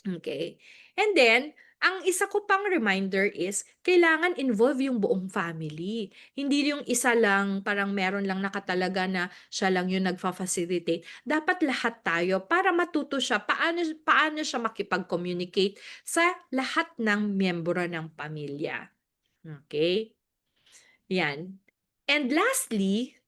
Okay. And then, ang isa ko pang reminder is, kailangan involve yung buong family. Hindi yung isa lang, parang meron lang nakatalaga na siya lang yung nagfa-facilitate. Dapat lahat tayo para matuto siya paano siya makipag-communicate sa lahat ng miyembro ng pamilya. Okay? Yan. And lastly,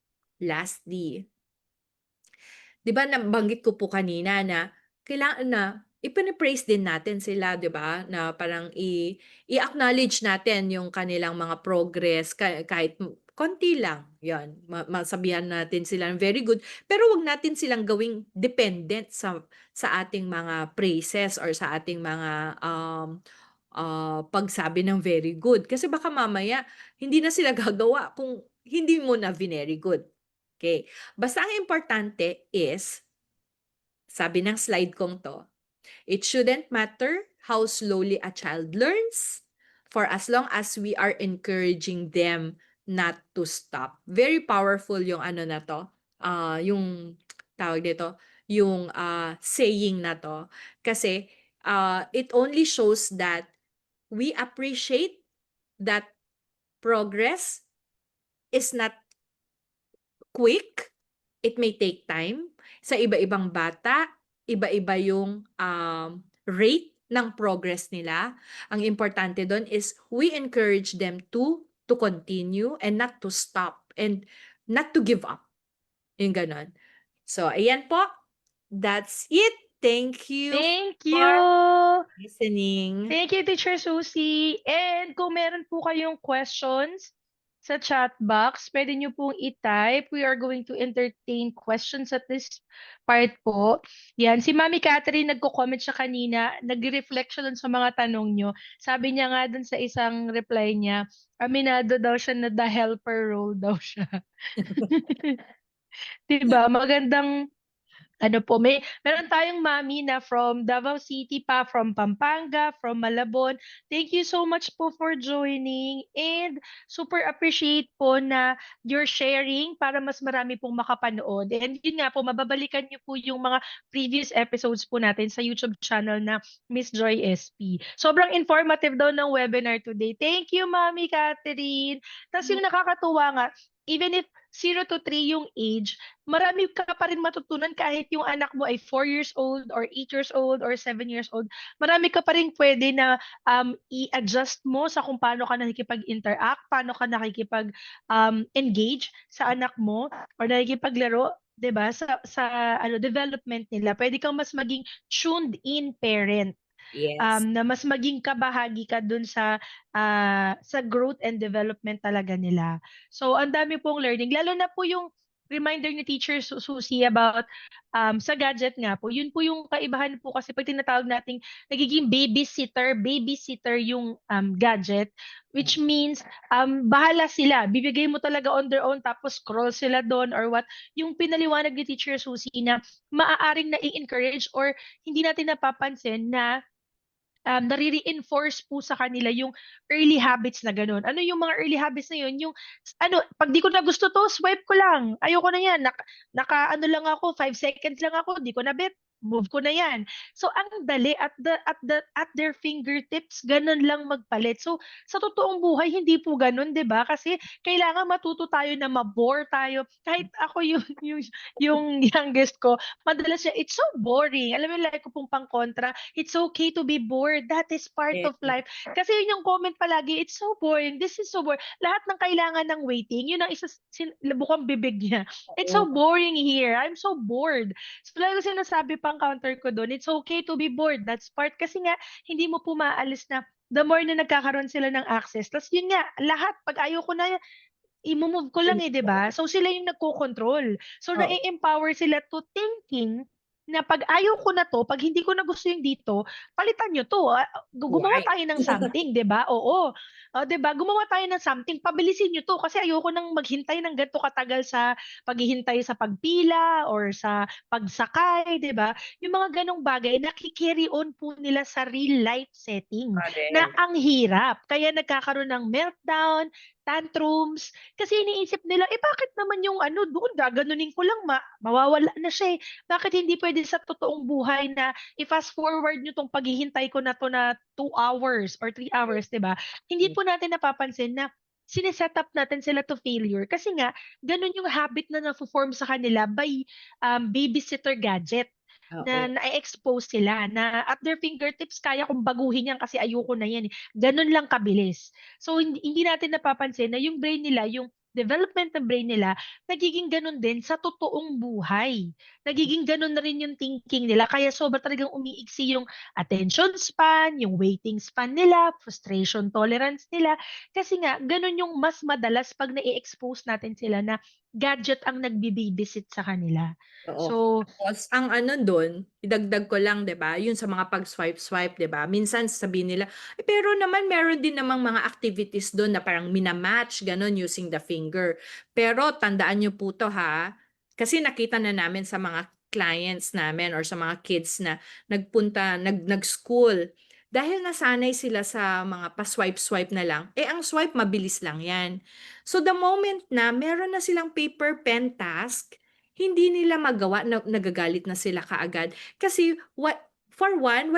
'di ba nabanggit ko po kanina na kailangan na ipine-praise din natin sila, 'di ba? Na parang i-acknowledge natin yung kanilang mga progress kahit konti lang, 'yan. Masabihan natin sila ng very good, pero 'wag natin silang gawing dependent sa ating mga praises or sa ating mga, pagsabi ng very good. Kasi baka mamaya hindi na sila gagawa kung hindi mo na very good. Okay. Basta ang importante is, sabi ng slide kong 'to, it shouldn't matter how slowly a child learns, for as long as we are encouraging them not to stop. Very powerful yung ano na 'to, yung tawag dito, yung, saying na 'to. Kasi, it only shows that we appreciate that progress is not quick. It may take time. Sa iba-ibang bata, iba-iba yung, rate ng progress nila. Ang importante dun is we encourage them to continue and not to stop and not to give up, yung gano'n. So ayan po, that's it. Thank you Thank for you! listening. Thank you, Teacher Susie. And kung meron po kayong questions sa chat box, pwede nyo pong i-type. We are going to entertain questions at this part po. Yan, si Mami Catherine nagko-comment siya kanina, nag-reflect siya dun sa mga tanong nyo. Sabi niya nga dun sa isang reply niya, aminado daw siya na the helper role daw siya. Diba? Magandang ano po, meron tayong mami na from Davao City pa, from Pampanga, from Malabon. Thank you so much po for joining and super appreciate po na you're sharing para mas marami pong makapanood. And yun nga po, mababalikan niyo po yung mga previous episodes po natin sa YouTube channel na Miss Joy SP. Sobrang informative daw ng webinar today. Thank you, Mami Catherine. Tapos yung nakakatuwa nga, even if 0 to 3 yung age, marami ka pa rin matutunan kahit yung anak mo ay 4 years old or 8 years old or 7 years old. Marami ka pa rin pwede na i-adjust mo sa kung paano ka nakikipag-interact, paano ka nakikipag-engage sa anak mo or nakikipaglaro, 'di ba? Sa ano development nila. Pwede kang mas maging tuned in parent, Yes. na mas maging kabahagi ka dun sa growth and development talaga nila. So, ang dami pong learning, lalo na po yung reminder ni Teacher Susie about sa gadget nga po. Yun po yung kaibahan po kasi pag tinatawag nating nagiging babysitter yung gadget, which means bahala sila. Bibigay mo talaga on their own tapos scroll sila doon or what. Yung pinaliwanag ni Teacher Susie na maaaring na-encourage or hindi natin napapansin na nare-reinforce po sa kanila yung early habits na gano'n. Ano yung mga early habits na yun? Yung ano, 'pag di ko na gusto 'to, swipe ko lang. Ayoko na 'yan. Naka-ano lang ako, 5 seconds lang ako, di ko na bet, move ko na 'yan. So ang dali at their fingertips, gano'n lang magpalit. So sa totoong buhay hindi po gano'n, 'di ba? Kasi kailangan matuto tayo na ma-bore tayo. Kahit ako yung yung youngest ko, madalas siya, "It's so boring." Alam mo yung lagi ko pong pangkontra, "It's okay to be bored. That is part Yes. of life." Kasi yun yung comment palagi, "It's so boring. This is so boring." Lahat ng kailangan ng waiting, yun ang isa bukang bibig niya. "It's so Oo. boring here. I'm so bored." So lagi ko sinasabi pang counter ko dun, "It's okay to be bored. That's part." Kasi nga hindi mo po maalis na the more na nagkakaroon sila ng access. Tas yun nga, lahat 'pag ayaw ko na, i-mo-move ko lang, 'di ba? So sila yung nagkokontrol. So Oo. na-e-empower sila to thinking na 'pag ayaw ko na 'to, 'pag hindi ko na gusto yung dito, palitan niyo 'to, gumawa Why? tayo ng something, 'di ba? Oo. 'Di ba? Gumawa tayo ng something, pabilisin niyo 'to kasi ayoko nang maghintay ng gan'to katagal sa paghihintay sa pagpila or sa pagsakay, 'di ba? Yung mga gano'ng bagay naki-carry on po nila sa real life setting na Correct. ang hirap. Kaya nagkakaroon ng meltdown, tantrums, kasi iniisip nila, bakit naman yung ano doon gaganunin ko lang mawawala na siya, eh. Bakit hindi puwede sa totoong buhay na i-fast forward niyo 'tong paghihintay ko na 'to na 2 hours or 3 hours, 'di ba? Hindi po natin napapansin na sine-set-up natin sila to failure kasi nga gano'n yung habit na nafo-form sa kanila by, babysitter gadget na Oo. na-e-expose sila na at their fingertips kaya kong baguhin 'yan kasi ayoko na 'yan, eh. Gano'n lang kabilis. So hindi natin napapansin na yung brain nila, yung development ng brain nila nagiging gano'n din sa totoong buhay. Nagiging gano'n na rin yung thinking nila kaya sobra talagang umiiksi yung attention span, yung waiting span nila, frustration tolerance nila, kasi nga gano'n yung mas madalas 'pag na-e-expose natin sila na gadget ang nagbe-babysit sa kanila. Oo. So Tapos ang ano dun, idagdag ko lang 'di ba, yun sa mga pag-swipe-swipe 'di ba, minsan sasabihin nila, pero naman meron din namang mga activities dun na parang mina-match gano'n using the finger." Pero tandaan niyo po 'to ha, kasi nakita na namin sa mga clients namin or sa mga kids na nag-school, dahil nasanay sila sa mga pa-swipe-swipe na lang, ang swipe mabilis lang 'yan. So the moment na meron na silang paper pen task, hindi nila magawa na nagagalit na sila kaagad. Kasi for one,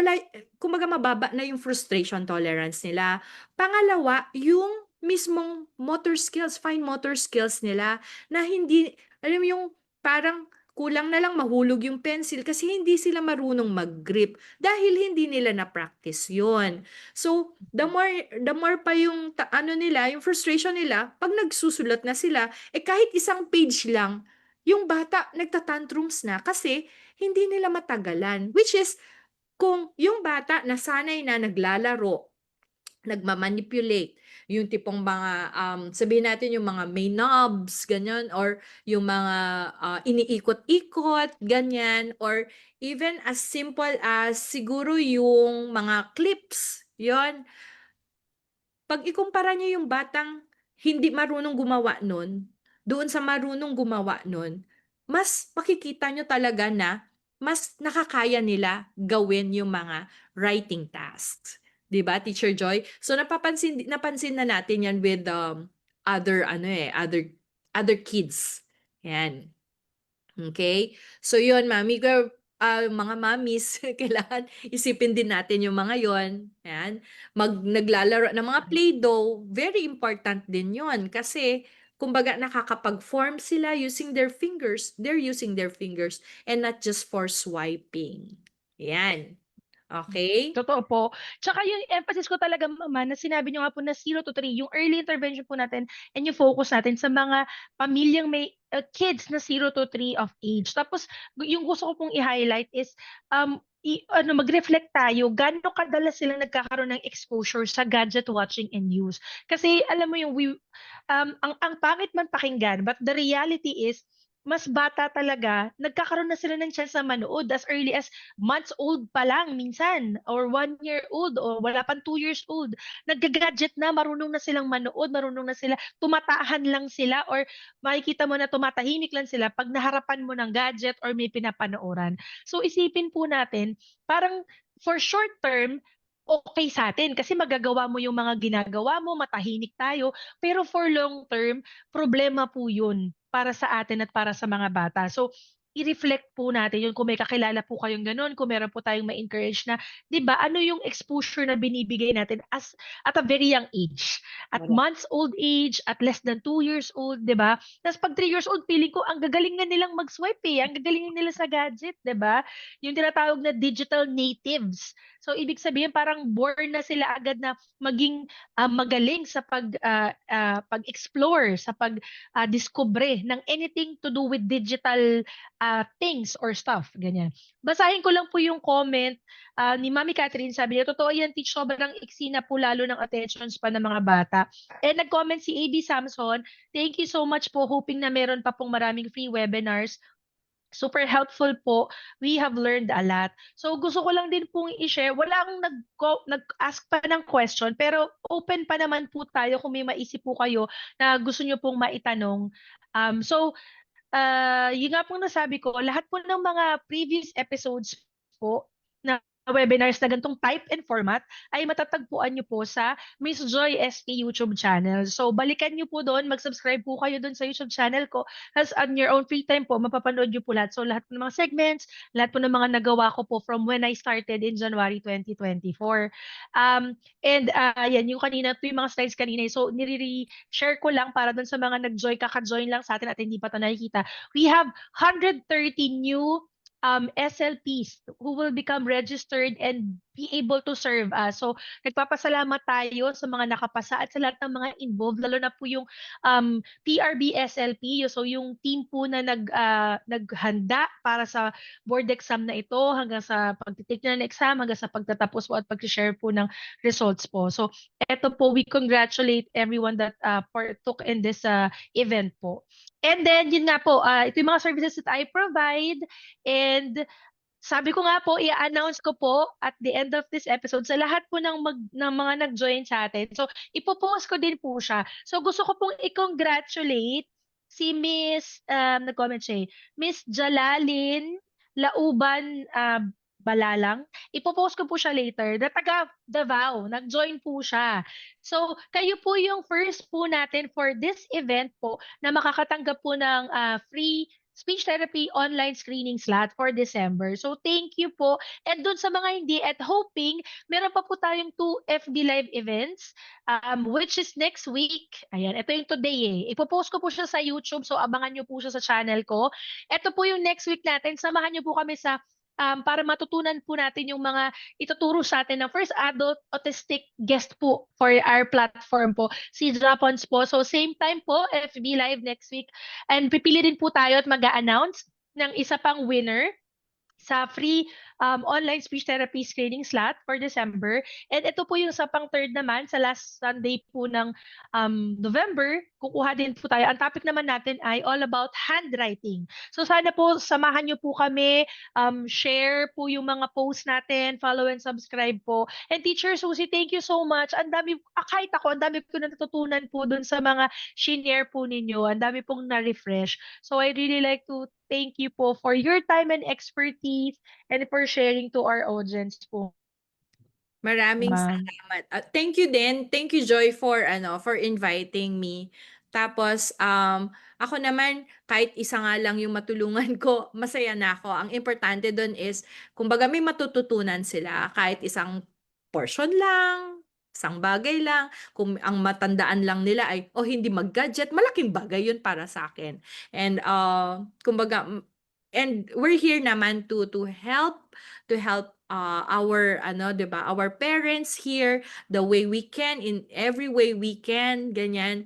kumbaga mababa na yung frustration tolerance nila. Pangalawa, yung mismong motor skills, fine motor skills nila na hindi, alam mo yung parang kulang na lang mahulog yung pencil kasi hindi sila marunong mag-grip dahil hindi nila na-practice yun. So, the more pa yung ano nila, yung frustration nila, pag nagsusulat na sila, kahit isang page lang, yung bata nagta-tantrums na kasi hindi nila matagalan. Which is, kung yung bata nasanay na naglalaro, nagma-manipulate, yung tipong mga, sabihin natin yung mga may knobs, ganyan, or yung mga iniikot-ikot, ganyan, or even as simple as siguro yung mga clips, yon. Pag ikumpara niyo yung batang hindi marunong gumawa nun, doon sa marunong gumawa nun, mas makikita niyo talaga na mas nakakaya nila gawin yung mga writing tasks. 'Di ba, Teacher Joy? So napansin na natin 'yan with, other ano, other kids, 'yan. Okay. So yun, mga mommies, kailangan isipin din natin yung mga yon. Yan. Naglalaro ng mga Play-Doh, very important din yon kasi kumbaga nakakapag-form sila using their fingers. They're using their fingers and not just for swiping. Yan. Okay? Totoo po. Tsaka yung emphasis ko talaga mama na sinabi niyo nga po na 0 to 3 yung early intervention po natin and yung focus natin sa mga pamilyang may, kids na 0 to 3 of age. Tapos yung gusto ko pong i-highlight is, ano mag-reflect tayo gaano kadalas sila nagkakaroon ng exposure sa gadget watching and use. Kasi alam mo yung ang pangit man pakinggan but the reality is mas bata talaga nagkakaroon na sila ng chance na manood as early as months old pa lang minsan or 1 year old o wala pang 2 years old, nagga-gadget na, marunong na silang manood, marunong na sila, tumatahan lang sila or makikita mo na tumatahimik lang sila 'pag naharapan mo ng gadget or may pinapanooran. So isipin po natin, parang for short term, okey sa'tin kasi magagawa mo yung mga ginagawa mo, matahimik tayo, pero for long term, problema po yun para sa atin at para sa mga bata. So i-reflect po natin yun kung may kakilala po kayong gano'n, kung meron po tayong ma-encourage na 'di ba, ano yung exposure na binibigay natin at a very young age. At Correct. months old age, at less than 2 years old, 'di ba? Ta's 'pag 3 years old feeling ko ang gagaling na nilang mag-swipe, eh, ang gagaling nila sa gadget, 'di ba? Yung tinatawag na digital natives. So ibig sabihin parang born na sila agad na maging, magaling sa pag-explore, sa diskubre ng anything to do with digital things or stuff, ganyan. Basahin ko lang po yung comment, ni Mami Catherine, sabi niya, "Totoo yan teach, sobrang iksi na po lalo ng attention span ng mga bata." And nag-comment si AB Samson, "Thank you so much po, hoping na meron pa pong maraming free webinars. Super helpful po. We have learned a lot." So gusto ko lang din pong i-share, wala akong nag-ask pa ng question, pero open pa naman po tayo kung may maisip po kayo na gusto niyo pong maitanong. So yun nga pong nasabi ko, lahat po ng mga previous episodes po na webinars na ganitong type and format ay matatagpuan nyo po sa Miss Joy SP YouTube channel. So, balikan nyo po doon, mag-subscribe po kayo doon sa YouTube channel ko. As on your own free time po, mapapanood nyo po lahat. So, lahat po ng mga segments, lahat po ng mga nagawa ko po from when I started in January 2024. Yan, yung kanina, ito yung mga slides kanina. So, nire-share ko lang para doon sa mga kaka-join lang sa atin at hindi pa ito nakikita. We have 130 new SLPs who will become registered and be able to serve us. So, nagpapasalamat tayo sa mga nakapasa at sa lahat ng mga involved, lalo na po yung PRB SLP. So, yung team po na naghanda para sa board exam na ito, hanggang sa pagtitake na ng exam, hanggang sa pagtatapos po at pag-share po ng results po. So, eto po, we congratulate everyone that partook in this event po. And then, yun nga po, ito yung mga services that I provide. And sabi ko nga po, i-announce ko po at the end of this episode sa lahat po ng mga nag-join sa atin. So, ipopost ko din po siya. So, gusto ko pong i-congratulate si Miss, nag-comment siya, Miss Jalalin Lauban Balalang. Ipopost ko po siya later. Na taga Davao, nag-join po siya. So, kayo po yung first po natin for this event po na makakatanggap po ng free speech therapy online screening slot for December. So, thank you po. And dun sa mga hindi at hoping, meron pa po tayong 2 FB Live events, which is next week. Ayan, ito yung today eh. Ipopost ko po siya sa YouTube, so abangan nyo po siya sa channel ko. Ito po yung next week natin. Samahan nyo po kami sa para matutunan po natin yung mga ituturo sa atin ng first adult autistic guest po for our platform po, si Japons po. So same time po, FB Live next week. And pipili din po tayo at mag-a-announce ng isa pang winner sa free online speech therapy screening slot for December. And ito po yung sa pang third naman, sa last Sunday po ng November, kukuha din po tayo. Ang topic naman natin ay all about handwriting. So sana po, samahan nyo po kami, share po yung mga posts natin, follow and subscribe po. And Teacher Susie, thank you so much. Ang dami, kahit ako, ang dami ko natutunan po dun sa mga shinare po ninyo. Ang dami pong na-refresh. So I really like to thank you po for your time and expertise and for sharing to our audience po, Maraming ma'am. salamat. At thank you din. Thank you, Joy, for inviting me. Tapos, ako naman, kahit isa nga lang yung matulungan ko, masaya na ako. Ang importante doon is, kumbaga may matututunan sila, kahit isang portion lang, isang bagay lang. Kung ang matandaan lang nila ay, oh, hindi mag-gadget, malaking bagay yun para sa akin. And, kumbaga, and we're here naman to help our 'di ba, our parents here the way we can, in every way we can, ganyan.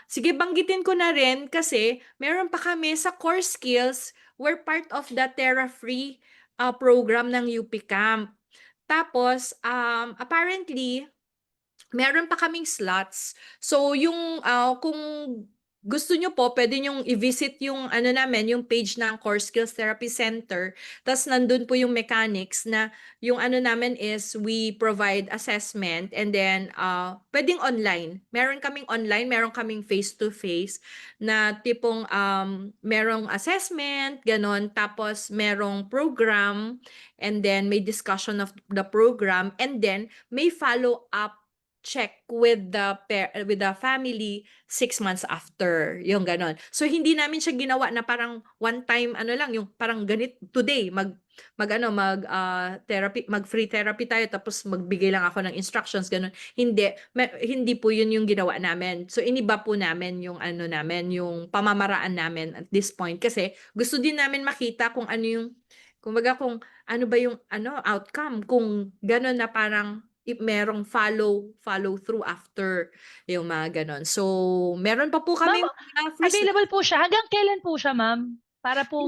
Sige, banggitin ko na rin kasi meron pa kami sa core skills, we're part of the Terra Free program ng UP Camp. Tapos apparently meron pa kaming slots. So yung kung gusto nyo po, pwede nyong i-visit yung ano namin, yung page ng Core Skills Therapy Center. Tas nandun po yung mechanics na yung ano namin is we provide assessment and then pwedeng online. Meron kaming online, meron kaming face-to-face na tipong merong assessment, ganon. Tapos merong program and then may discussion of the program and then may follow-up check with the family 6 months after, yung gano'n. So hindi namin siya ginawa na parang one time ano lang, yung parang ganit today therapy, mag-free therapy tayo tapos magbigay lang ako ng instructions, gano'n. Hindi po yun yung ginawa namin. So iniba po namin yung ano namin, yung pamamaraan namin at this point kasi gusto din namin makita kung ano yung kumbaga kung ano ba yung ano outcome, kung gano'n na parang merong follow through after yung mga gano'n. So, meron pa po Ma'am, kaming free available po siya. Hanggang kailan po siya, ma'am? Para po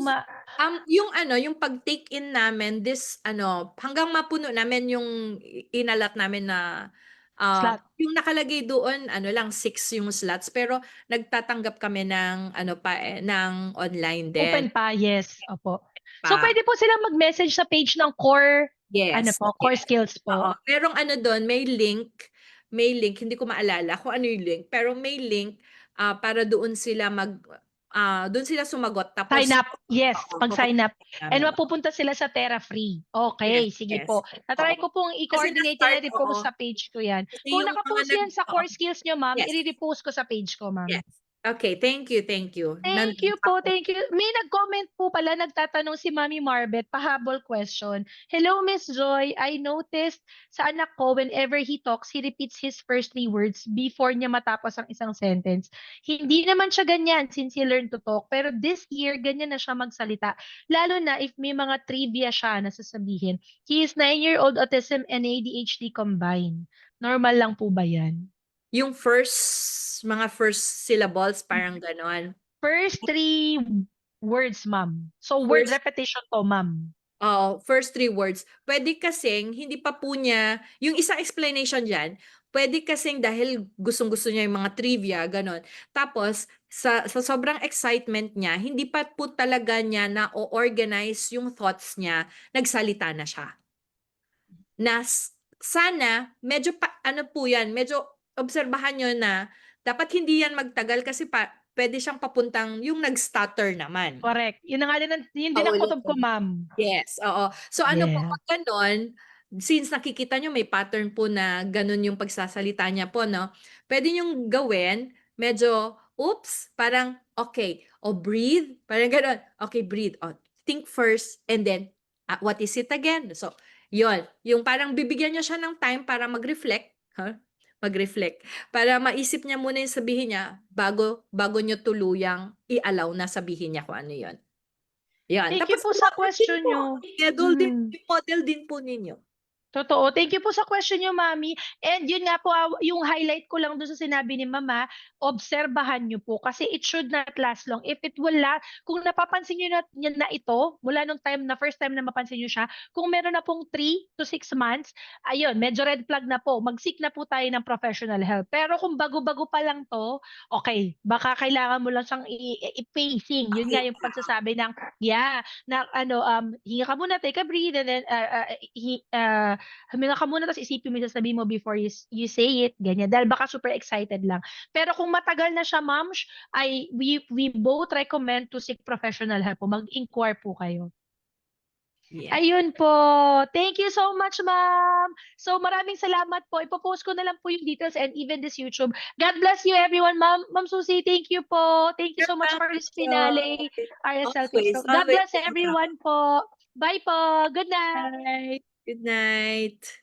yung ano, yung pag-take in namin this ano, hanggang mapuno namin yung inalat namin na slot. yung nakalagay doon ano lang 6 yung slots pero nagtatanggap kami ng ano pa ng online din Open pa, yes. Opo. So, pa. pwede po silang mag-message sa page ng core, ano Yes, po, core yes. skills Oo, po. merong ano dun, may link, hindi ko maalala kung ano yung link, pero may link para doon sila dun sila sumagot Sign tapos up. Yes, oo, mag-sign up. And namin. mapupunta sila sa Terra Free. Yes, Okay, sige yes. po. Ta-try Oo. ko pong Kasi i-coordinate yan na-start at oo. i-post sa page ko yan. Kasi Kung yung mga naka-post yan sa oo. core skills niyo, ma'am, Yes, i-repost ko sa page ko, ma'am. yes. Okay, thank you, thank you. Thank you po, thank you. May nag-comment po pala, nagtatanong si Mami Marbet, pahabol question. Hello, Miss Joy. I noticed sa anak ko, whenever he talks, he repeats his first 3 words before niya matapos ang isang sentence. Hindi naman siya ganyan since he learned to talk, pero this year, ganyan na siya magsalita. Lalo na if may mga trivia siya na sasabihin. He is 9-year-old autism and ADHD combined. Normal lang po ba yan? Yung mga first syllables parang gano'n. First 3 words, ma'am. So, word First repetition to, ma'am. Oo, first 3 words. Puwede kasing hindi pa po niya yung isang explanation diyan, puwede kasing dahil gustong-gusto niya yung mga trivia, gano'n. Tapos sa sobrang excitement niya, hindi pa po talaga niya na-o-organize yung thoughts niya, nagsalita na siya. Sana medyo ano po 'yan, medyo obserbahan niyo na dapat hindi 'yan magtagal kasi puwede siyang papuntang yung nag-stutter naman. Correct. Yun na nga din yun din ang kutob ko, Paulit-ulit. ma'am. Yes, oo. So ano po, Yeah. 'pag gano'n, since nakikita niyo may pattern po na gano'n yung pagsasalita niya po 'no, puwede niyong gawin medyo, "Oops," parang, "Okay, oh, breathe," parang gano'n. "Okay, breathe. Oh, think first and then, what is it again?" So, yun, yung parang bibigyan niyo siya ng time para mag-reflect, mag-reflect, para maisip niya muna yung sabihin niya bago bago niyo tuluyang i-allow na sabihin niya kung ano yun. Yan, Thank you tapos po sa i-model din question po, niyo. i-schedule din, Mhm. i-model din po ninyo. Totoo. Thank you po sa question niyo, mami. And yun nga po, yung highlight ko lang dun sa sinabi ni mama, obserbahan niyo po kasi it should not last long. If it will last, kung napapansin niyo na ito, mula nung first time na mapansin niyo siya, kung meron na pong 3 to 6 months, ayun, medyo red flag na po. Mag-seek na po tayo ng professional help. Pero kung bago-bago pa lang 'to, okay, baka kailangan mo lang siyang i-pacing. Yun nga yung pagsasabi ng, yeah, na ano, hinga ka muna, take a breathe, and then, huminga ka muna tapos isipin mo yung sasabihin mo before you say it, ganyan. Dahil baka super excited lang. Pero kung matagal na siya, ma'am, we both recommend to seek professional help po. Mag-inquire po kayo. Yeah. Ayun po. Thank you so much, ma'am. So maraming salamat po. Ipo-post ko na lang po yung details and even this YouTube. God bless you everyone, ma'am. Ma'am Susie, thank you po. Thank you so much for this finale, RSL Always, TikTok. God always bless welcome. everyone po. Bye po. Good night. Bye. Good night.